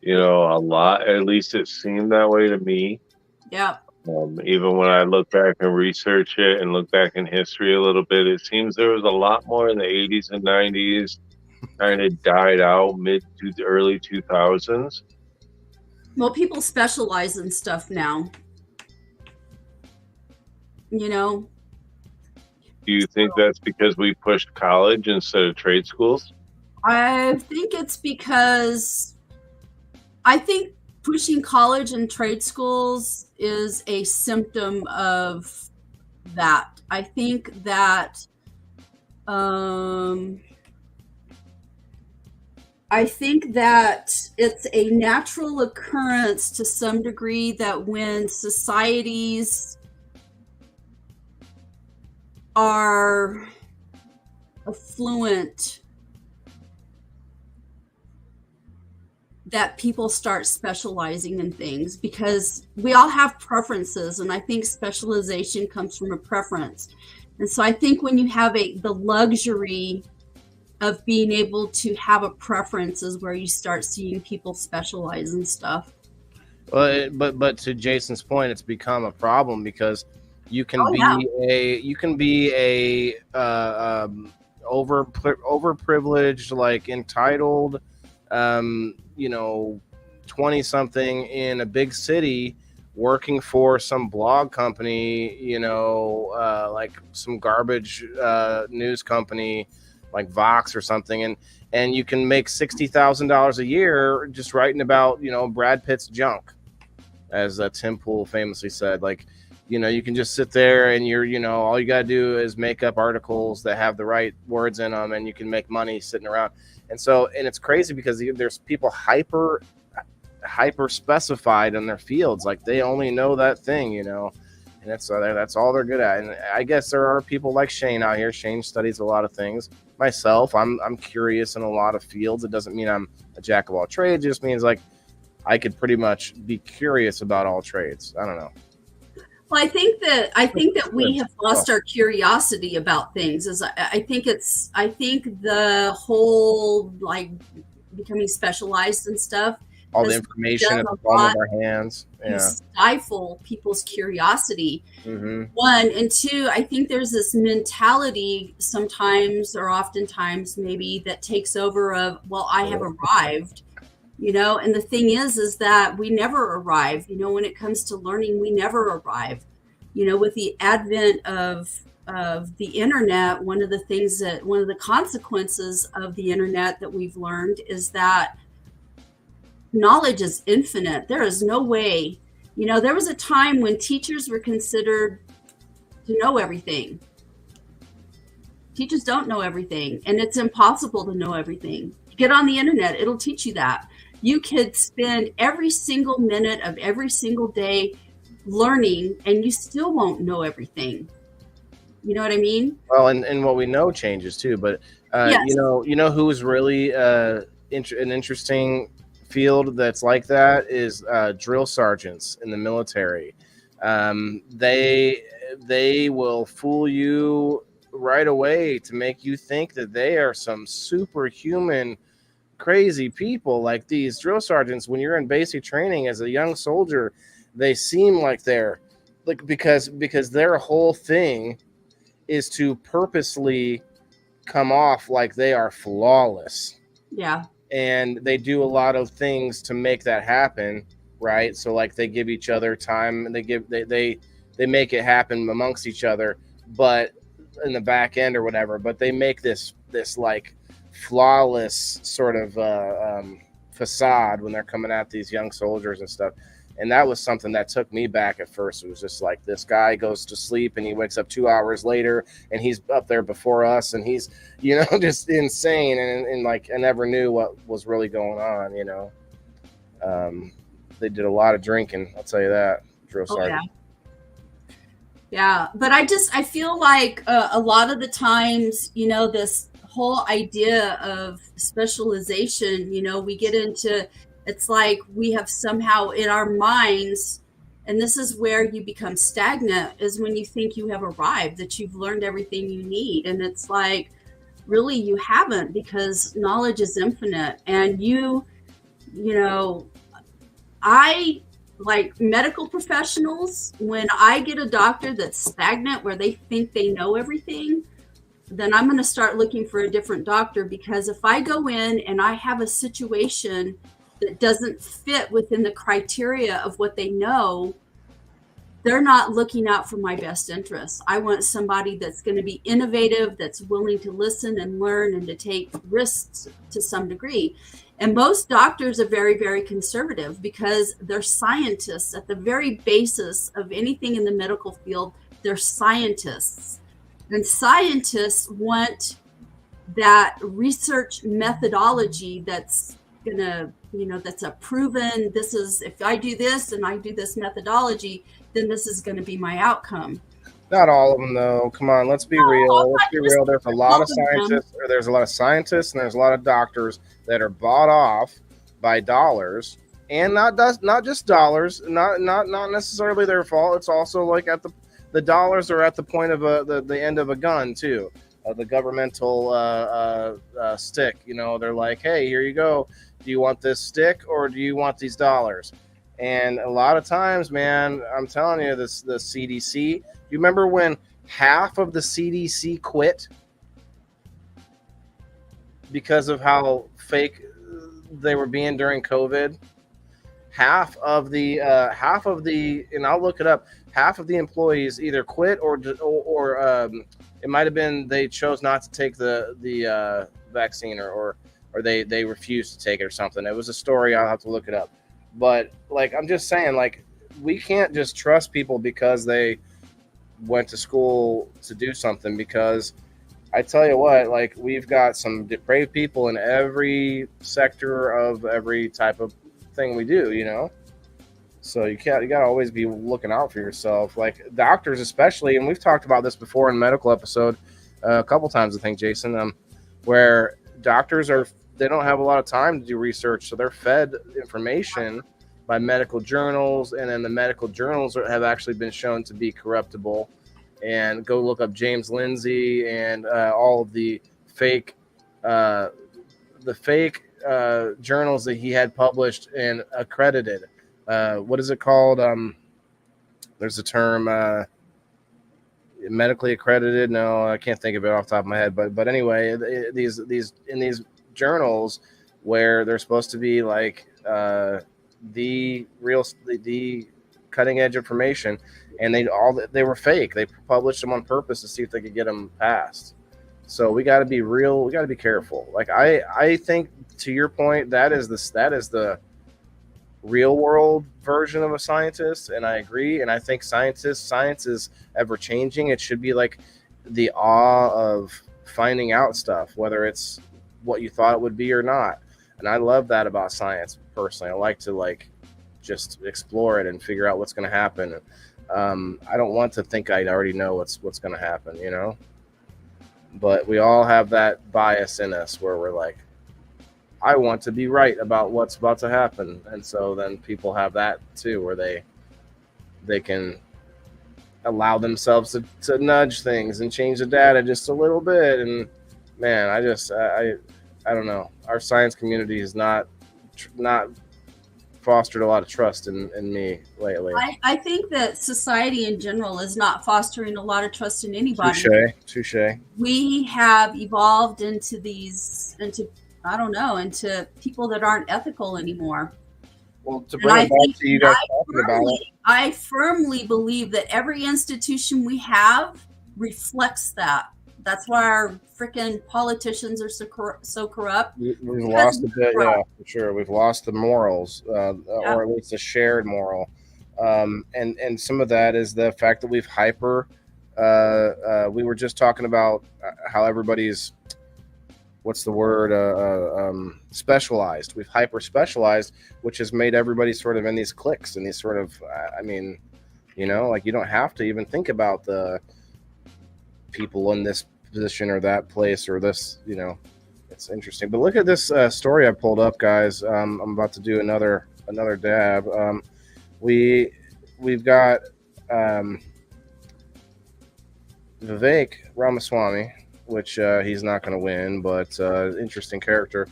You know, a lot. At least it seemed that way to me. Yeah. Even when I look back and research it and look back in history a little bit, it seems there was a lot more in the 80s and 90s. Kind of died out mid to the early 2000s. Well, people specialize in stuff now. you know. Do you think that's because we pushed college instead of trade schools? I think it's because I think pushing college and trade schools is a symptom of that. I think that it's a natural occurrence to some degree that when societies are affluent, that people start specializing in things, because we all have preferences, and I think specialization comes from a preference. And so I think when you have the luxury of being able to have a preference is where you start seeing people specialize in stuff. Well, but to Jason's point, it's become a problem because you can be a overprivileged, like entitled, 20 something in a big city working for some blog company, like some garbage news company like Vox or something, and you can make $60,000 a year just writing about Brad Pitt's junk, as Tim Pool famously said. Like, you can just sit there and all you got to do is make up articles that have the right words in them, and you can make money sitting around. And it's crazy because there's people hyper specified in their fields. Like, they only know that thing, and that's all they're good at. And I guess there are people like Shane out here. Shane studies a lot of things. Myself, I'm curious in a lot of fields. It doesn't mean I'm a jack of all trades. It just means like I could pretty much be curious about all trades. I don't know. Well, I think that we have lost our curiosity about things. I think the whole like becoming specialized and stuff. All the information at the palm of our hands. Yeah. Stifle people's curiosity. Mm-hmm. One, and two, I think there's this mentality sometimes, or oftentimes maybe, that takes over of, well, I have arrived. And the thing is that we never arrive. When it comes to learning, we never arrive. With the advent of the internet, one of the consequences of the internet that we've learned is that knowledge is infinite. There is no way. There was a time when teachers were considered to know everything. Teachers don't know everything, and it's impossible to know everything. Get on the internet, it'll teach you that. You could spend every single minute of every single day learning, and you still won't know everything. You know what I mean? Well, and what we know changes too. But yes. Who is really an interesting field that's like that is drill sergeants in the military. They will fool you right away to make you think that they are some superhuman crazy people. Like these drill sergeants, when you're in basic training as a young soldier, they seem like they're like, because their whole thing is to purposely come off like they are flawless. Yeah. And they do a lot of things to make that happen, right? So like they give each other time, and they make it happen amongst each other, but in the back end or whatever. But they make this like flawless sort of facade when they're coming at these young soldiers and stuff. And that was something that took me back at first. It was just like, this guy goes to sleep and he wakes up 2 hours later and he's up there before us, and he's, just insane. And like, I never knew what was really going on, They did a lot of drinking, I'll tell you that, drill sergeant. Yeah. But I feel like a lot of the times, this whole idea of specialization, we get into, it's like we have somehow in our minds, and this is where you become stagnant, is when you think you have arrived, that you've learned everything you need. And it's like, really, you haven't, because knowledge is infinite. And I like medical professionals, when I get a doctor that's stagnant, where they think they know everything, then I'm going to start looking for a different doctor. Because if I go in and I have a situation that doesn't fit within the criteria of what they know, they're not looking out for my best interests. I want somebody that's going to be innovative, that's willing to listen and learn and to take risks to some degree. And most doctors are very, very conservative because they're scientists at the very basis of anything in the medical field. They're scientists, and scientists want that research methodology that's gonna, that's a proven, this is, if I do this and I do this methodology, then this is going to be my outcome. Not all of them, though. Come on, let's be real. Let's be real. There's a lot of scientists, or there's a lot of scientists, and there's a lot of doctors that are bought off by dollars, and not just dollars. Not necessarily their fault. It's also like at the dollars are at the point of the end of a gun too. The governmental stick. They're like, hey, here you go. Do you want this stick or do you want these dollars? And a lot of times, man, I'm telling you, the CDC. You remember when half of the CDC quit because of how fake they were being during COVID? Half of the, and I'll look it up. Half of the employees either quit or it might have been they chose not to take the vaccine or they refused to take it or something. It was a story. I'll have to look it up. But I'm just saying, we can't just trust people because they went to school to do something, because I tell you what, we've got some depraved people in every sector of every type of thing we do, So you got to always be looking out for yourself, doctors especially. And we've talked about this before in medical episode a couple times, I think, Jason, where doctors they don't have a lot of time to do research, so they're fed information by medical journals, and then the medical journals have actually been shown to be corruptible. And go look up James Lindsay and all of the fake journals that he had published and accredited. What is it called? There's a term, medically accredited. No, I can't think of it off the top of my head. But anyway, these in these journals where they're supposed to be the cutting edge information, and they were fake. They published them on purpose to see if they could get them passed. So we got to be real. We got to be careful. I think, to your point, that is the real world version of a scientist, and I agree. And I think science is ever changing. It should be the awe of finding out stuff, whether it's what you thought it would be or not. And I love that about science personally. I like to just explore it and figure out what's going to happen. I don't want to think I already know what's going to happen, But we all have that bias in us where we're I want to be right about what's about to happen. And so then people have that too, where they can allow themselves to nudge things and change the data just a little bit. And man, I don't know. Our science community has not fostered a lot of trust in me lately. I think that society in general is not fostering a lot of trust in anybody. Touche. We have evolved into people that aren't ethical anymore. Well, to bring it back to you guys talking about it, I firmly believe that every institution we have reflects that. That's why our freaking politicians are so corrupt. We've lost a bit, yeah, for sure. We've lost the morals, or at least a shared moral. And some of that is the fact that we've we were just talking about how everybody's, what's the word, specialized. We've hyper specialized, which has made everybody sort of in these cliques and these sort of, you don't have to even think about the people in this position or that place or this, it's interesting. But look at this story I pulled up, guys. I'm about to do another dab. We've got Vivek Ramaswamy, which he's not going to win, but interesting character.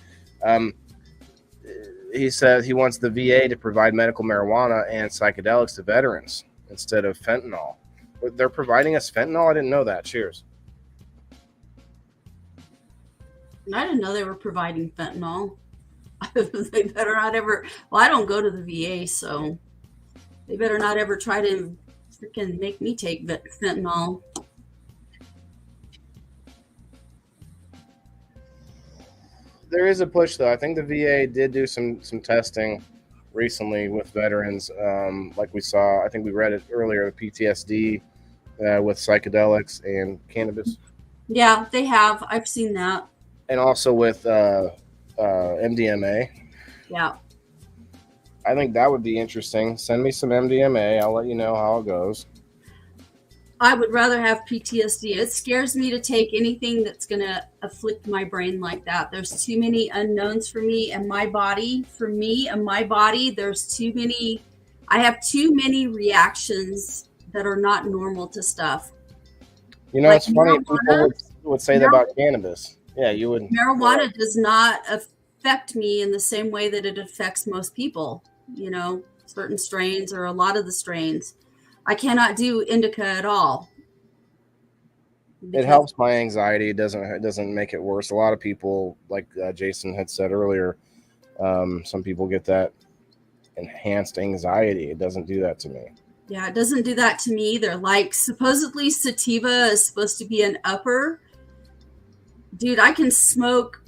He said he wants the VA to provide medical marijuana and psychedelics to veterans instead of fentanyl. They're providing us fentanyl? I didn't know that. Cheers. I didn't know they were providing fentanyl. They better not ever. Well, I don't go to the VA, so they better not ever try to freaking make me take fentanyl. There is a push, though. I think the VA did do some testing recently with veterans, like we saw. I think we read it earlier, PTSD with psychedelics and cannabis, Yeah, they have. I've seen that. and also with MDMA. Yeah. I think that would be interesting. Send me some MDMA. I'll let you know how it goes. I would rather have PTSD. It scares me to take anything that's going to afflict my brain like that. There's too many unknowns for me and my body. For me and my body, there's too many. I have too many reactions that are not normal to stuff. You know, like it's funny. People would say that about cannabis. Yeah, you would. Marijuana does not affect me in the same way that it affects most people. You know, certain strains or a lot of the strains. I cannot do indica at all. It helps my anxiety. It doesn't make it worse. A lot of people, like Jason had said earlier, some people get that enhanced anxiety. It doesn't do that to me. Yeah, it doesn't do that to me either. Like, supposedly sativa is supposed to be an upper. Dude, I can smoke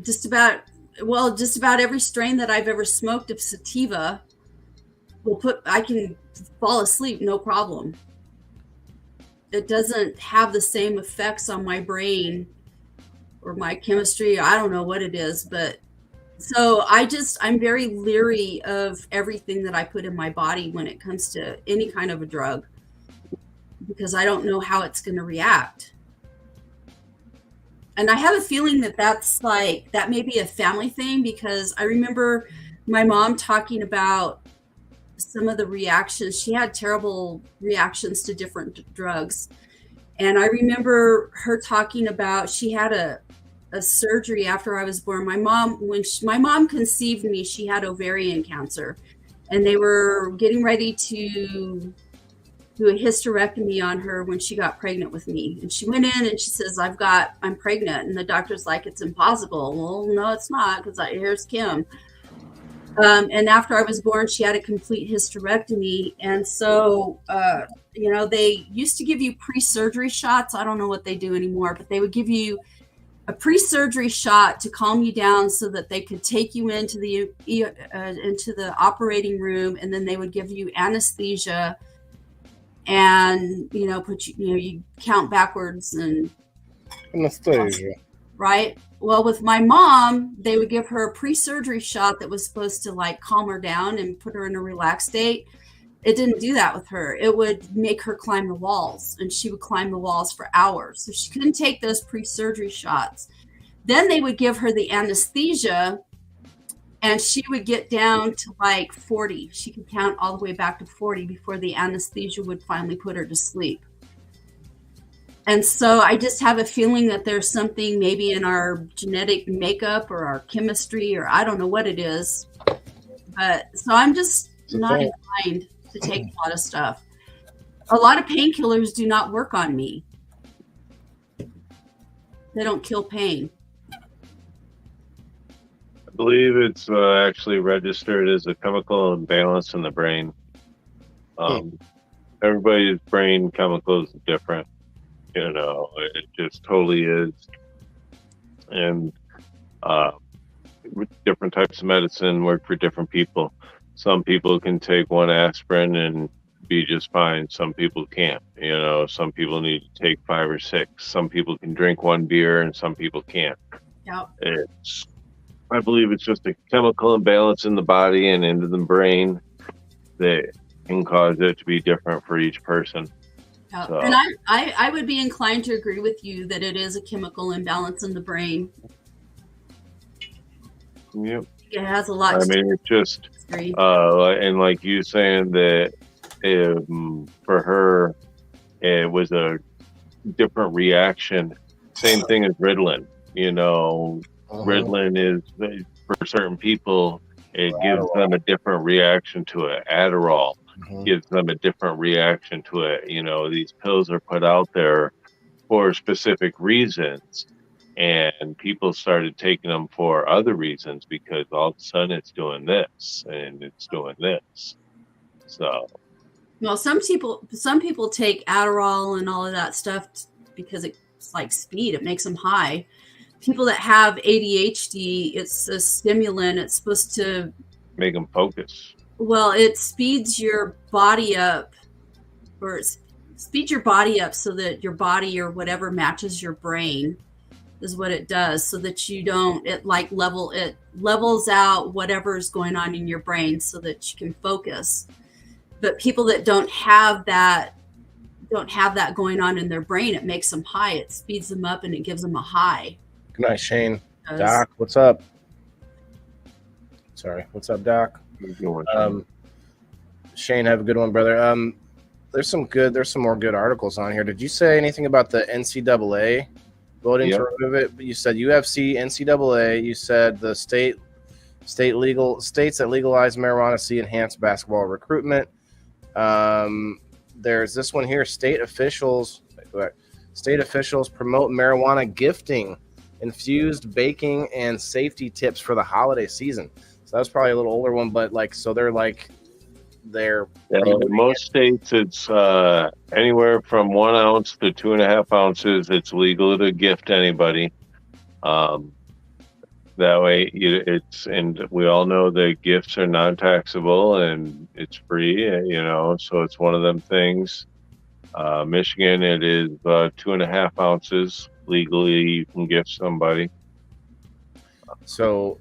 just about every strain that I've ever smoked of sativa. I can fall asleep, no problem. It doesn't have the same effects on my brain or my chemistry. I don't know what it is, but so I'm very leery of everything that I put in my body when it comes to any kind of a drug, because I don't know how it's going to react. And I have a feeling that may be a family thing, because I remember my mom talking about some of the reactions. She had terrible reactions to different drugs. And I remember her talking about, she had a surgery after I was born. My mom conceived me, she had ovarian cancer, and they were getting ready to do a hysterectomy on her when she got pregnant with me. And she went in and she says, I'm pregnant. And the doctor's like, it's impossible. Well, no, it's not, because here's Kim. And after I was born, she had a complete hysterectomy. And so, they used to give you pre-surgery shots. I don't know what they do anymore, but they would give you a pre-surgery shot to calm you down so that they could take you into the operating room, and then they would give you anesthesia and, you count backwards and anesthesia. Right. Well, with my mom, they would give her a pre-surgery shot that was supposed to calm her down and put her in a relaxed state. It didn't do that with her. It would make her climb the walls, and she would climb the walls for hours. So she couldn't take those pre-surgery shots. Then they would give her the anesthesia, and she would get down to 40. She could count all the way back to 40 before the anesthesia would finally put her to sleep. And so I just have a feeling that there's something maybe in our genetic makeup or our chemistry, or I don't know what it is. But so I'm just not inclined to take a lot of stuff. A lot of painkillers do not work on me. They don't kill pain. I believe it's actually registered as a chemical imbalance in the brain. Everybody's brain chemicals are different. It just totally is. And different types of medicine work for different people. Some people can take one aspirin and be just fine. Some people can't. Some people need to take 5 or 6. Some people can drink one beer and some people can't. Yep. I believe it's just a chemical imbalance in the body and into the brain that can cause it to be different for each person. So. And I would be inclined to agree with you that it is a chemical imbalance in the brain. Yep. It has a lot. It's just, and like you saying that for her, it was a different reaction. Same thing as Ritalin. Ritalin is, for certain people, it gives them a different reaction to it. Adderall. Gives them a different reaction to it. These pills are put out there for specific reasons, and people started taking them for other reasons because all of a sudden it's doing this and it's doing this. So Well, some people take Adderall and all of that stuff because it's like speed. It makes them high. People that have ADHD, it's a stimulant. It's supposed to Make them focus. Well, it speeds your body up, or speeds your body up so that your body or whatever matches your brain is what it does, so that you don't it levels out whatever's going on in your brain so that you can focus. But people that don't have that going on in their brain, it makes them high. It speeds them up and it gives them a high. Good night, Shane. Doc, what's up? Sorry, what's up, Doc? Shane, have a good one, brother. There's some more good articles on here. Did you say anything about the NCAA voting to remove it? You said UFC, NCAA. You said the states that legalize marijuana see enhanced basketball recruitment. There's this one here. State officials promote marijuana gifting, infused baking, and safety tips for the holiday season. So that's probably a little older one, but they're in most states it's anywhere from 1 ounce to 2.5 ounces. It's legal to gift anybody. That way and we all know that gifts are non-taxable and it's free, so it's one of them things. Michigan, it is 2.5 ounces legally you can gift somebody. So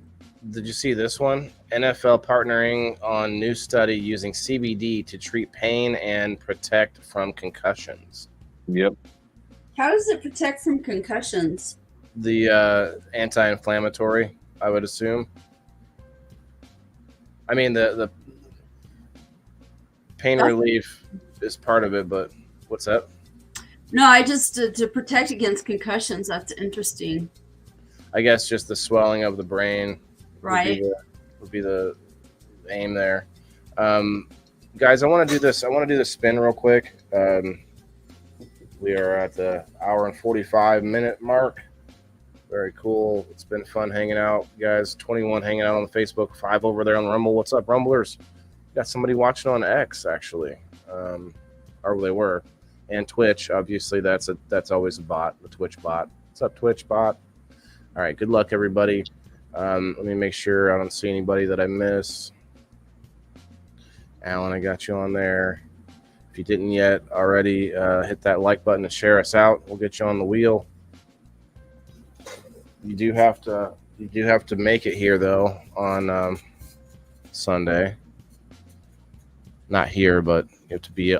did you see this one? NFL partnering on new study using CBD to treat pain and protect from concussions. Yep. How does it protect from concussions? The anti-inflammatory, I would assume. I mean, the pain relief is part of it, but what's that? No, I just to protect against concussions. That's interesting. I guess just the swelling of the brain, right, would be the aim there. Guys, I want to do this. I want to do the spin real quick. We are at the hour and 45-minute mark. Very cool. It's been fun hanging out, guys. 21 hanging out on the Facebook, 5 over there on Rumble. What's up, Rumblers? Got somebody watching on X, actually, or they were, and Twitch. Obviously, that's always a bot, the Twitch bot. What's up, Twitch bot? All right, good luck, everybody. Let me make sure I don't see anybody that I miss. Alan, I got you on there. If you didn't yet already, hit that like button and share us out. We'll get you on the wheel. You do have to make it here though on Sunday. Not here, but you have to be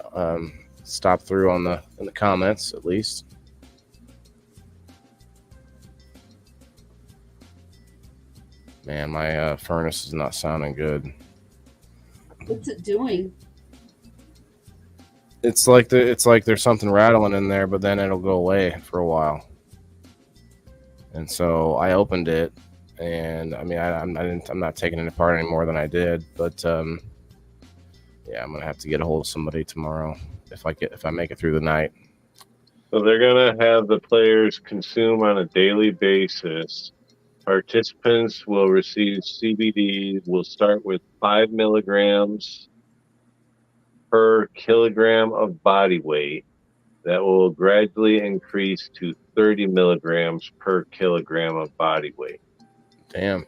stop through in the comments at least. Man, my furnace is not sounding good. What's it doing? It's like there's something rattling in there, but then it'll go away for a while. And so I opened it, and I mean I'm not taking it apart any more than I did, but yeah, I'm gonna have to get a hold of somebody tomorrow if I make it through the night. So they're gonna have the players consume on a daily basis. Participants will receive CBD. Will start with 5 milligrams per kilogram of body weight. That will gradually increase to 30 milligrams per kilogram of body weight. Damn.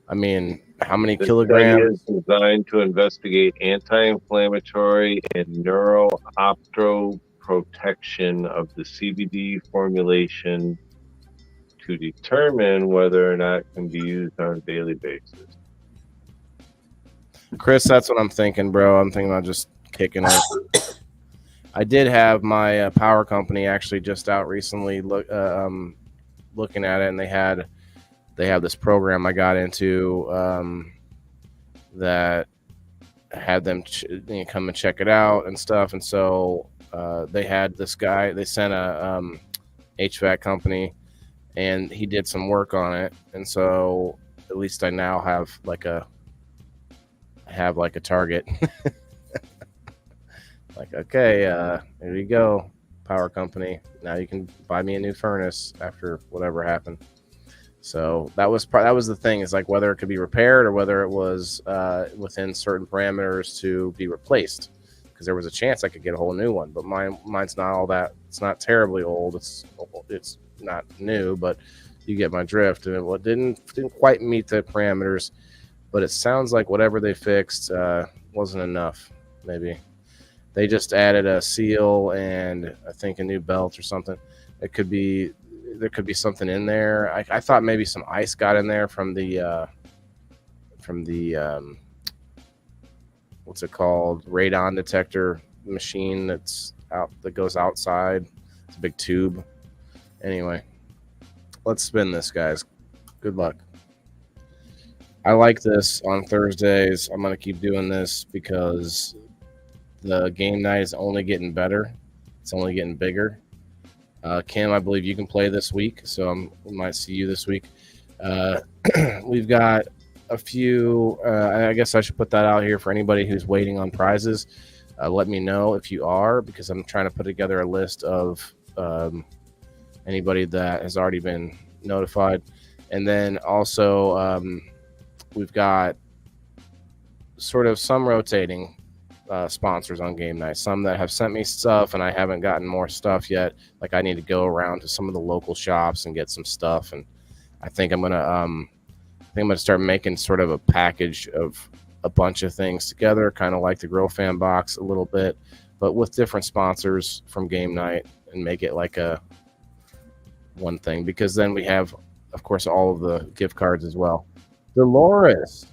I mean, how many this kilograms? Study is designed to investigate anti-inflammatory and neuroprotection of the CBD formulation to determine whether or not it can be used on a daily basis. Chris, that's what I'm thinking, bro. I'm thinking about just kicking it. I did have my power company actually just out recently looking at it, and they have this program I got into that had them come and check it out and stuff. And so they had this guy. They sent a HVAC company, and he did some work on it. And so at least I now have like a target. Like, okay, there you go, power company. Now you can buy me a new furnace after whatever happened. So that was the thing, is like whether it could be repaired or whether it was within certain parameters to be replaced. because there was a chance I could get a whole new one, but mine's not all that. It's not terribly old. It's not new, but you get my drift. And it didn't quite meet the parameters, but it sounds like whatever they fixed wasn't enough. Maybe they just added a seal and I think a new belt or something. There could be something in there. I thought maybe some ice got in there from the what's it called, radon detector machine that goes outside. It's a big tube. Anyway, let's spin this, guys. Good luck. I like this on Thursdays. I'm going to keep doing this because the game night is only getting better. It's only getting bigger. Kim, I believe you can play this week, so we might see you this week. We've got a few. I guess I should put that out here for anybody who's waiting on prizes. Let me know if you are, because I'm trying to put together a list of anybody that has already been notified. And then also we've got sort of some rotating sponsors on game night, some that have sent me stuff and I haven't gotten more stuff yet. Like I need to go around to some of the local shops and get some stuff, and I think I'm gonna start making sort of a package of a bunch of things together, kind of like the Grow Fan box a little bit, but with different sponsors from game night, and make it like a one thing, because then we have, of course, all of the gift cards as well. Dolores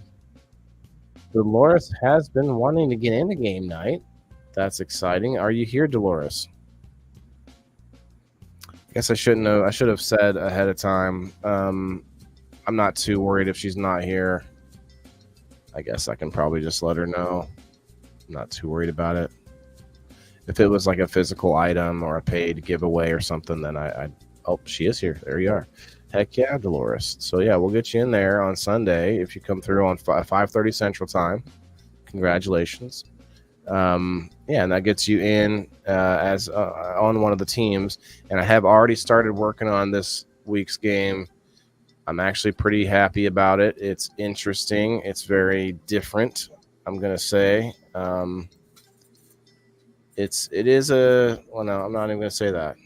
has been wanting to get into game night. That's exciting. Are you here, Dolores? I guess I should have said ahead of time. I'm not too worried if she's not here. I guess I can probably just let her know. I'm not too worried about it. If it was like a physical item or a paid giveaway or something, then oh, she is here. There you are. Heck yeah, Dolores. So yeah, we'll get you in there on Sunday if you come through on 5:30 Central Time. Congratulations. Yeah, and that gets you in as on one of the teams. And I have already started working on this week's game. I'm actually pretty happy about it. It's interesting. It's very different, I'm gonna say. Well, no, I'm not even gonna say that.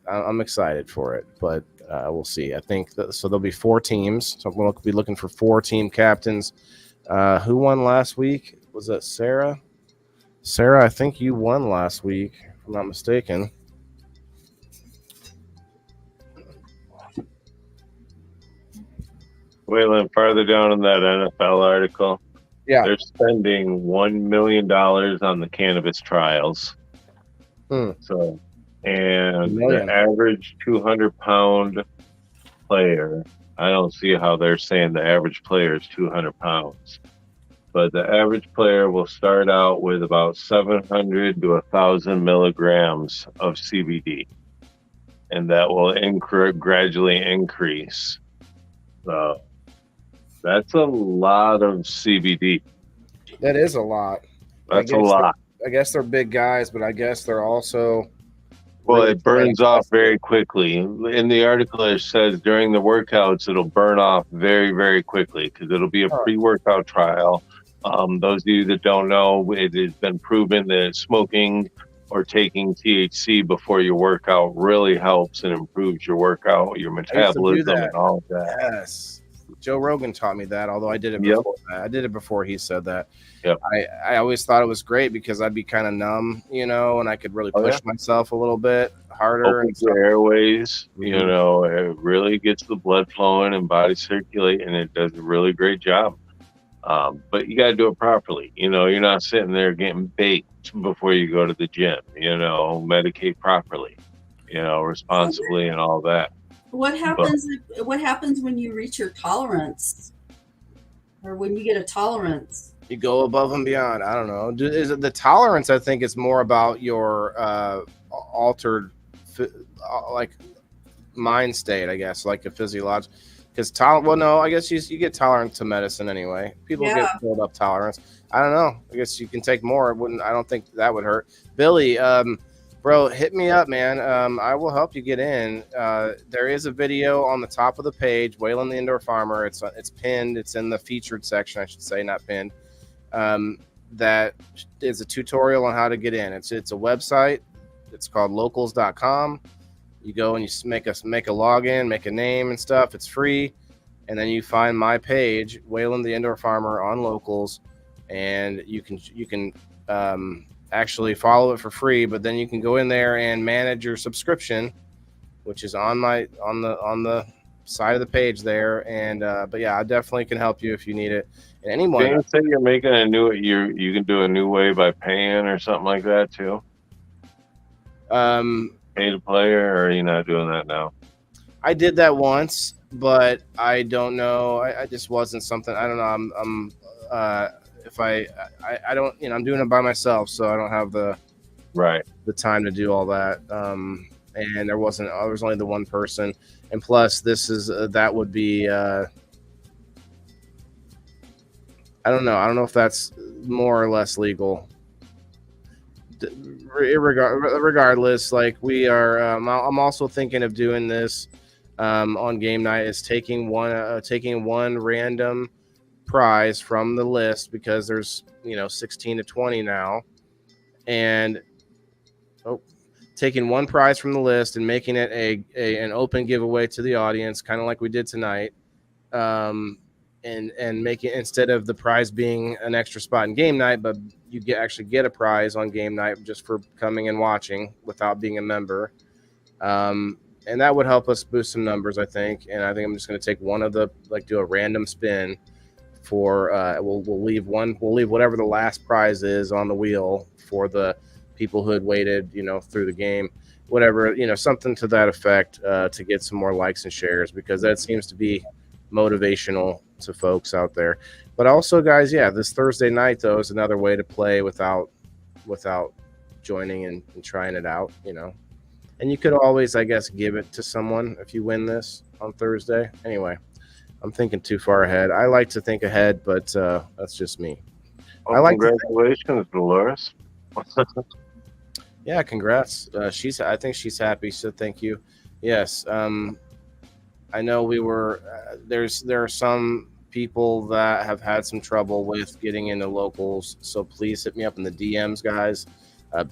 I'm excited for it, but we'll see. I think so. There'll be 4 teams. So we'll be looking for 4 team captains. Who won last week? Was that Sarah? Sarah, I think you won last week, if I'm not mistaken. Waylon, farther down in that NFL article, yeah, they're spending $1 million on the cannabis trials. So, and the average 200-pound player, I don't see how they're saying the average player is 200 pounds. But the average player will start out with about 700 to 1,000 milligrams of CBD. And that will gradually increase. So that's a lot of CBD. That is a lot. That's a lot. I guess they're big guys, but I guess they're also... Well, it burns off very quickly. In the article, it says during the workouts, it'll burn off very, very quickly because it'll be a pre-workout trial. Those of you that don't know, it has been proven that smoking or taking THC before your workout really helps and improves your workout, your metabolism, and all of that. Yes. Joe Rogan taught me that, although I did it before that. I did it before he said that. Yep. I always thought it was great because I'd be kind of numb, and I could really push myself a little bit harder. Opens the airways, it really gets the blood flowing and body circulating, and it does a really great job. But you got to do it properly. You're not sitting there getting baked before you go to the gym. Medicate properly, responsibly and all that. What happens when you reach your tolerance, or when you get a tolerance? You go above and beyond. I don't know. Is it the tolerance? I think it's more about your altered, mind state. I guess, like a physiological. Because I guess you get tolerant to medicine anyway. People get built up tolerance. I don't know. I guess you can take more. I don't think that would hurt. Billy, bro, hit me up, man. I will help you get in. There is a video on the top of the page, Waylon the Indoor Farmer. It's pinned. It's in the featured section, I should say, not pinned. that is a tutorial on how to get in. It's a website. It's called locals.com. You go and you make a login, make a name and stuff. It's free. And then you find my page, Waylon the Indoor Farmer, on Locals, and you can actually follow it for free. But then you can go in there and manage your subscription, which is on the side of the page there. And but yeah, I definitely can help you if you need it. And anyone, Didn't you say you're making you can do a new way by paying or something like that too? Pay to play, or are you not doing that now? I did that once, but I don't know. I just wasn't something. I don't know. I don't, I'm doing it by myself, so I don't have the time to do all that. And there was only the one person, and plus that would be. I don't know. I don't know if that's more or less legal. Regardless, like we are. I'm also thinking of doing this on game night. Is taking one random prize from the list, because there's 16 to 20 now, and taking one prize from the list and making it an open giveaway to the audience, kind of like we did tonight. And make it, instead of the prize being an extra spot in game night, but you actually get a prize on game night just for coming and watching without being a member. And that would help us boost some numbers, I think. And I think I'm just going to take one of do a random spin for we'll leave whatever the last prize is on the wheel for the people who had waited through the game, whatever, something to that effect, to get some more likes and shares, because that seems to be motivational to folks out there. But also, guys, this Thursday night though is another way to play without joining and trying it out, and you could always, I guess, give it to someone if you win this on Thursday. Anyway, I'm thinking too far ahead. I like to think ahead, but that's just me. Well, congratulations, Dolores. Yeah, congrats. I think she's happy, so thank you. Yes. I know there are some people that have had some trouble with getting into Locals, so please hit me up in the DMs, guys.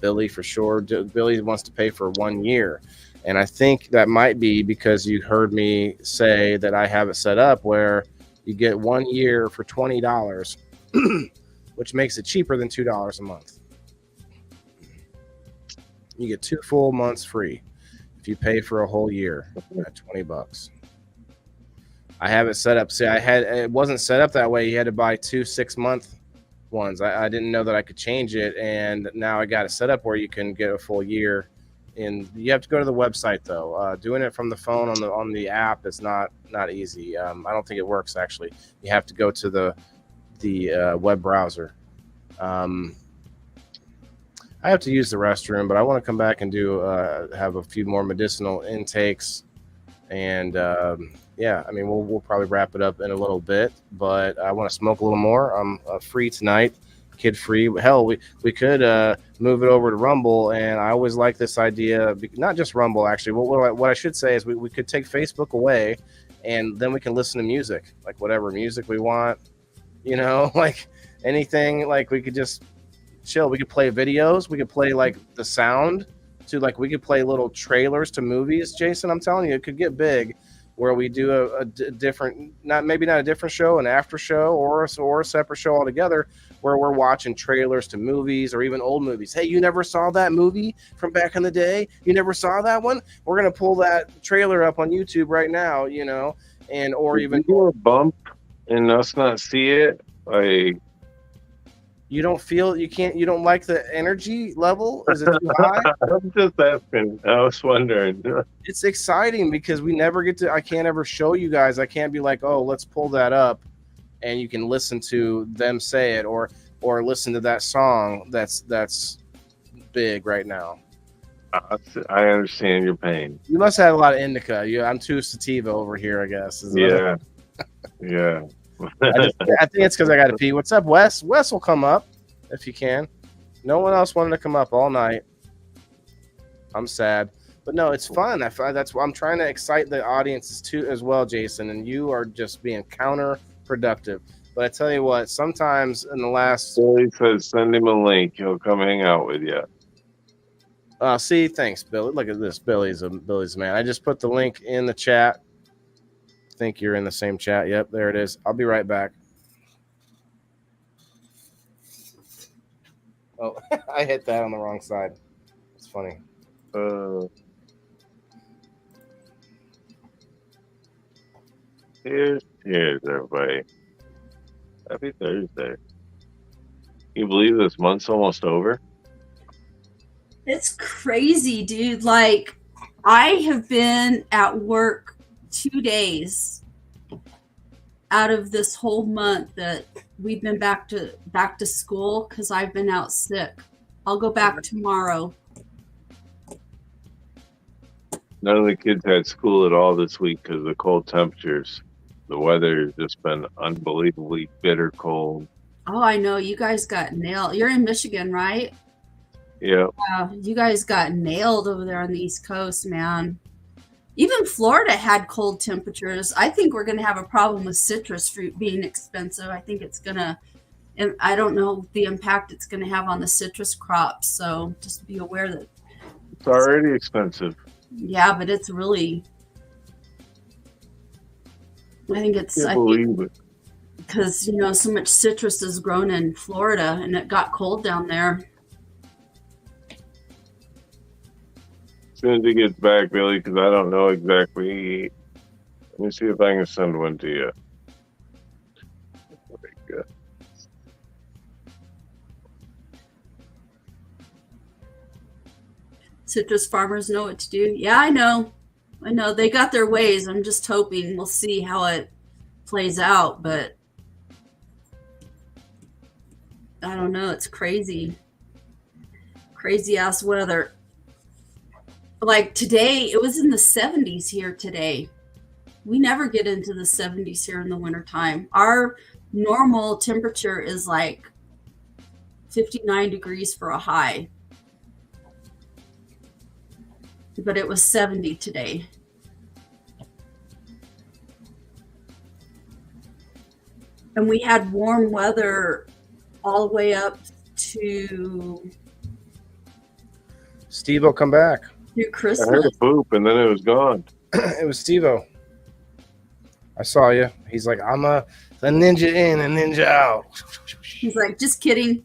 Billy, for sure. Billy wants to pay for 1 year, and I think that might be because you heard me say that I have it set up where you get 1 year for $20, which makes it cheaper than $2 a month. You get 2 full months free if you pay for a whole year at $20. I have it set up. See, it wasn't set up that way. You had to buy 2 6-month ones. I didn't know that I could change it, and now I got it set up where you can get a full year. And you have to go to the website though. Doing it from the phone on the app is not easy. I don't think it works actually. You have to go to the web browser. I have to use the restroom, but I want to come back and have a few more medicinal intakes. And we'll probably wrap it up in a little bit, but I want to smoke a little more. I'm free tonight, kid free. Hell, we could move it over to Rumble, and I always like this idea. Not just Rumble, actually. What I should say is we could take Facebook away, and then we can listen to music, like whatever music we want, like anything. Like we could just chill. We could play videos. We could play like the sound to we could play little trailers to movies. Jason, I'm telling you, it could get big, where we do a different, maybe not a different show, an after show, or a separate show altogether, where we're watching trailers to movies or even old movies. Hey, you never saw that movie from back in the day? You never saw that one? We're gonna pull that trailer up on YouTube right now, or even do a bump and us not see it. You don't feel you don't like the energy level? Is it too high? I'm just asking. I was wondering. It's exciting because we never I can't ever show you guys. I can't be like, oh, let's pull that up and you can listen to them say it or listen to that song that's big right now. I understand your pain. You must have a lot of indica. I'm too sativa over here, I guess. Yeah. Yeah. I think it's because I got to pee. What's up, Wes? Wes will come up if you can. No one else wanted to come up all night. I'm sad, but no, it's fun. That's why I'm trying to excite the audiences too as well, Jason. And you are just being counterproductive. But I tell you what, sometimes in the last Billy says send him a link. He'll come hang out with you. see, thanks, Billy. Look at this. Billy's a man. I just put the link in the chat. I think you're in the same chat. Yep, there it is. I'll be right back. Oh, I hit that on the wrong side. It's funny. Cheers, everybody. Happy Thursday. Can you believe this month's almost over? It's crazy, dude. Like, I have been at work 2 days out of this whole month that we've been back to school because I've been out sick. I'll go back tomorrow. None of the kids had school at all this week because of the cold temperatures. The weather has just been unbelievably bitter cold. Oh, I know. You guys got nailed. You're in Michigan, right? Yeah. Wow, you guys got nailed over there on the East Coast, man. Even Florida had cold temperatures. I think we're going to have a problem with citrus fruit being expensive. I think it's going to, and I don't know the impact it's going to have on the citrus crops. So just be aware that It's already expensive. Yeah, but it's really, I think it's, I believe it. Because, you know, so much citrus is grown in Florida and it got cold down there. As soon as he gets back, Billy, because I don't know exactly. Let me see if I can send one to you. Good. Citrus farmers know what to do. Yeah, I know. They got their ways. I'm just hoping we'll see how it plays out, but I don't know. It's crazy. Crazy ass weather. Like today, it was in the 70s here today. We never get into the 70s here in the wintertime. Our normal temperature is like 59 degrees for a high. But it was 70 today. And we had warm weather all the way up to Steve-O, come back. through I Christmas. heard a poop and then it was gone. It was Steve-O. I saw you. He's like, I'm a ninja in and ninja out. He's like, just kidding.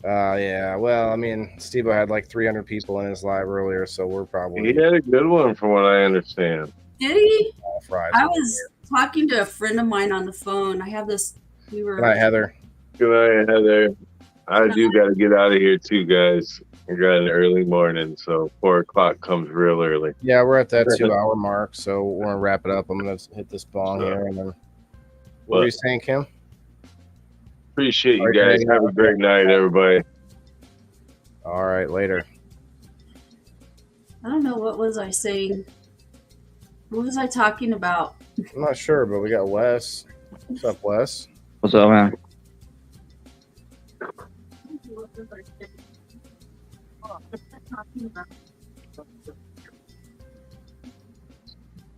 Yeah. Well, I mean, Steve-O had like 300 people in his live earlier, so we're probably He had a good one from what I understand. Did he? all fries. I was talking to a friend of mine on the phone. I have this. We were. Good night, Heather. Good night, Heather. I do got to get out of here too, guys. I got an early morning, so 4 o'clock comes real early. Yeah, we're at that 2-hour mark, so we're gonna wrap it up. I'm gonna hit this bong here, and then what were you saying, Kim? Appreciate you guys. Have a great night, everybody. All right, later. I don't know, what was I saying? What was I talking about? I'm not sure, but we got Wes. What's up, Wes? What's up, man?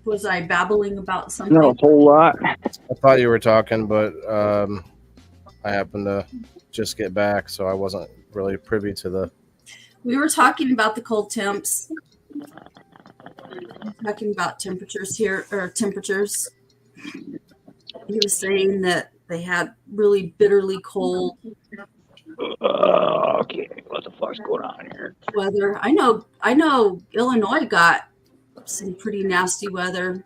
Was I babbling about something? Not a whole lot. I thought you were talking, but I happened to just get back, so I wasn't really privy to the. We were talking about the cold temps. Talking about temperatures here, or temperatures. He was saying that they had really bitterly cold Okay, what the fuck's going on here? weather. I know Illinois got some pretty nasty weather.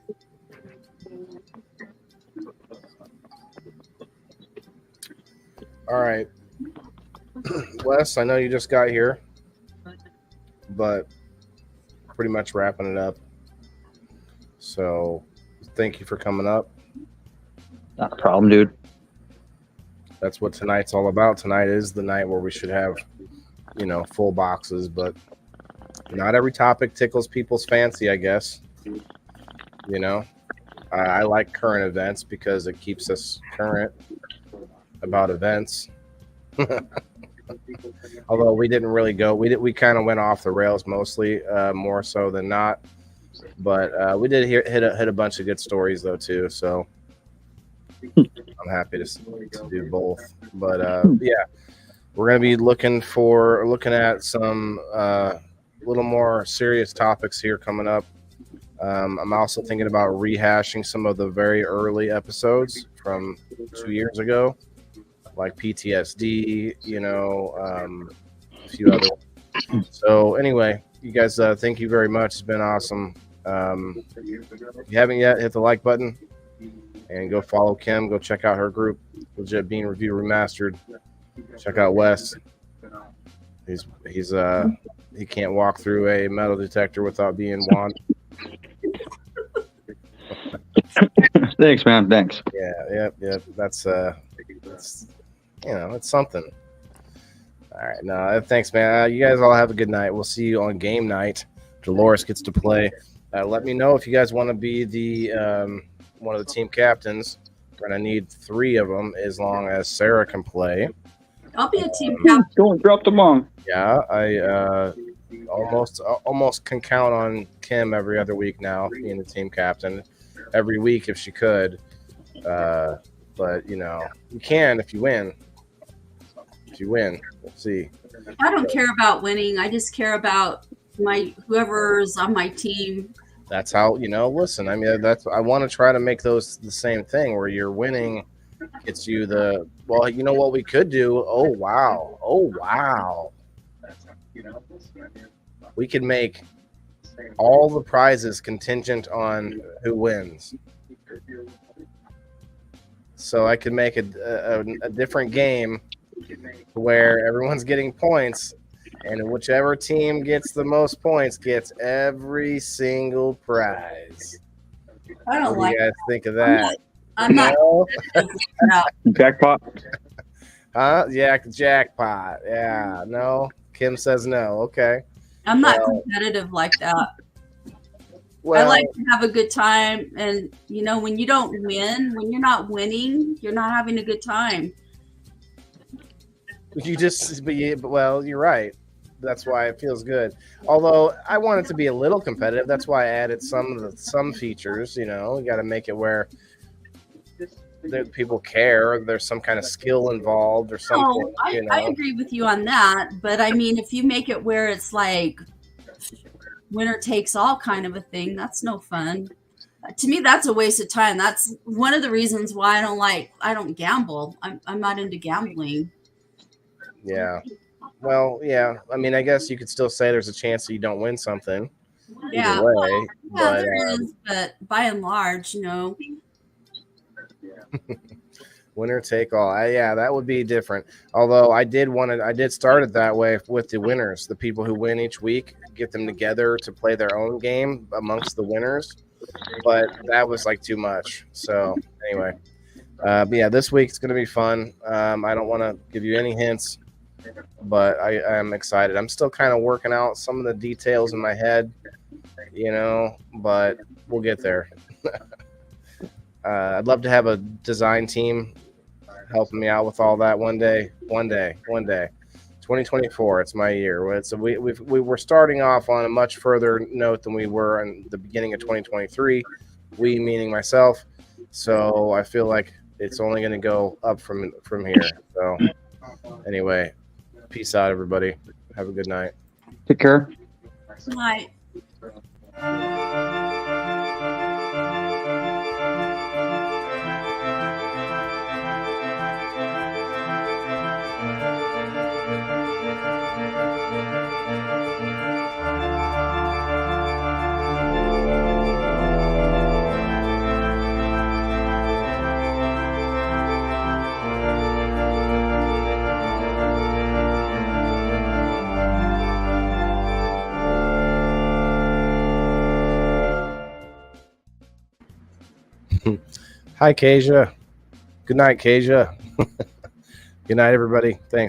All right, Wes, I know you just got here, but pretty much wrapping it up. So thank you for coming up. Not a problem, dude. That's what tonight's all about. Tonight is the night where we should have, full boxes, but not every topic tickles people's fancy, I guess. I like current events because it keeps us current about events. Although we didn't really go, we kind of went off the rails mostly, more so than not. But we did hit a bunch of good stories though too. So I'm happy to do both. But yeah, we're gonna be looking at some little more serious topics here coming up. I'm also thinking about rehashing some of the very early episodes from 2 years ago, like PTSD, a few other ones. So anyway, you guys, thank you very much. It's been awesome. If you haven't yet, hit the like button and go follow Kim. Go check out her group, Legit Bean Review Remastered. Check out Wes. He can't walk through a metal detector without being wand. Thanks, man. Thanks. Yeah. That's it's something. All right, no, thanks, man. You guys all have a good night. We'll see you on game night. Dolores gets to play. Let me know if you guys want to be the one of the team captains. We're gonna need 3 of them, as long as Sarah can play. I'll be a team captain. Don't drop them on. Yeah, I almost can count on Kim every other week now being the team captain. Every week if she could, but you can if you win. We'll see. I don't care about winning. I just care about whoever's on my team. That's how listen, I mean, I want to try to make those the same thing where you're winning gets you what we could do. Oh wow, we could make all the prizes contingent on who wins. So I could make a different game where everyone's getting points, and whichever team gets the most points gets every single prize. I don't What do you guys think of that? I'm not. No. Jackpot. Huh? Jackpot. Yeah. No. Kim says no. Okay. I'm not competitive like that. Well, I like to have a good time, and when you don't win, when you're not winning, you're not having a good time. you're right. That's why it feels good. Although I want it to be a little competitive. That's why I added some features. You got to make it where people care. There's some kind of skill involved or something. I agree with you on that. But I mean, if you make it where it's like winner takes all kind of a thing, that's no fun. To me, that's a waste of time. That's one of the reasons why I don't gamble. I'm not into gambling. Yeah. Well, yeah. I mean, I guess you could still say there's a chance that you don't win something. Yeah. Either way, There is, but by and large, winner take all. That would be different. Although I did start it that way with the winners, the people who win each week, get them together to play their own game amongst the winners. But that was too much. So anyway, this week's going to be fun. I don't want to give you any hints, but I am excited. I'm still kind of working out some of the details in my head, but we'll get there. I'd love to have a design team helping me out with all that one day. 2024, it's my year. We were starting off on a much further note than we were in the beginning of 2023. We meaning myself. So I feel like it's only going to go up from here. So anyway, peace out, everybody. Have a good night. Take care. Good night. Hi, Kasia. Good night, Kasia. Good night, everybody. Thanks.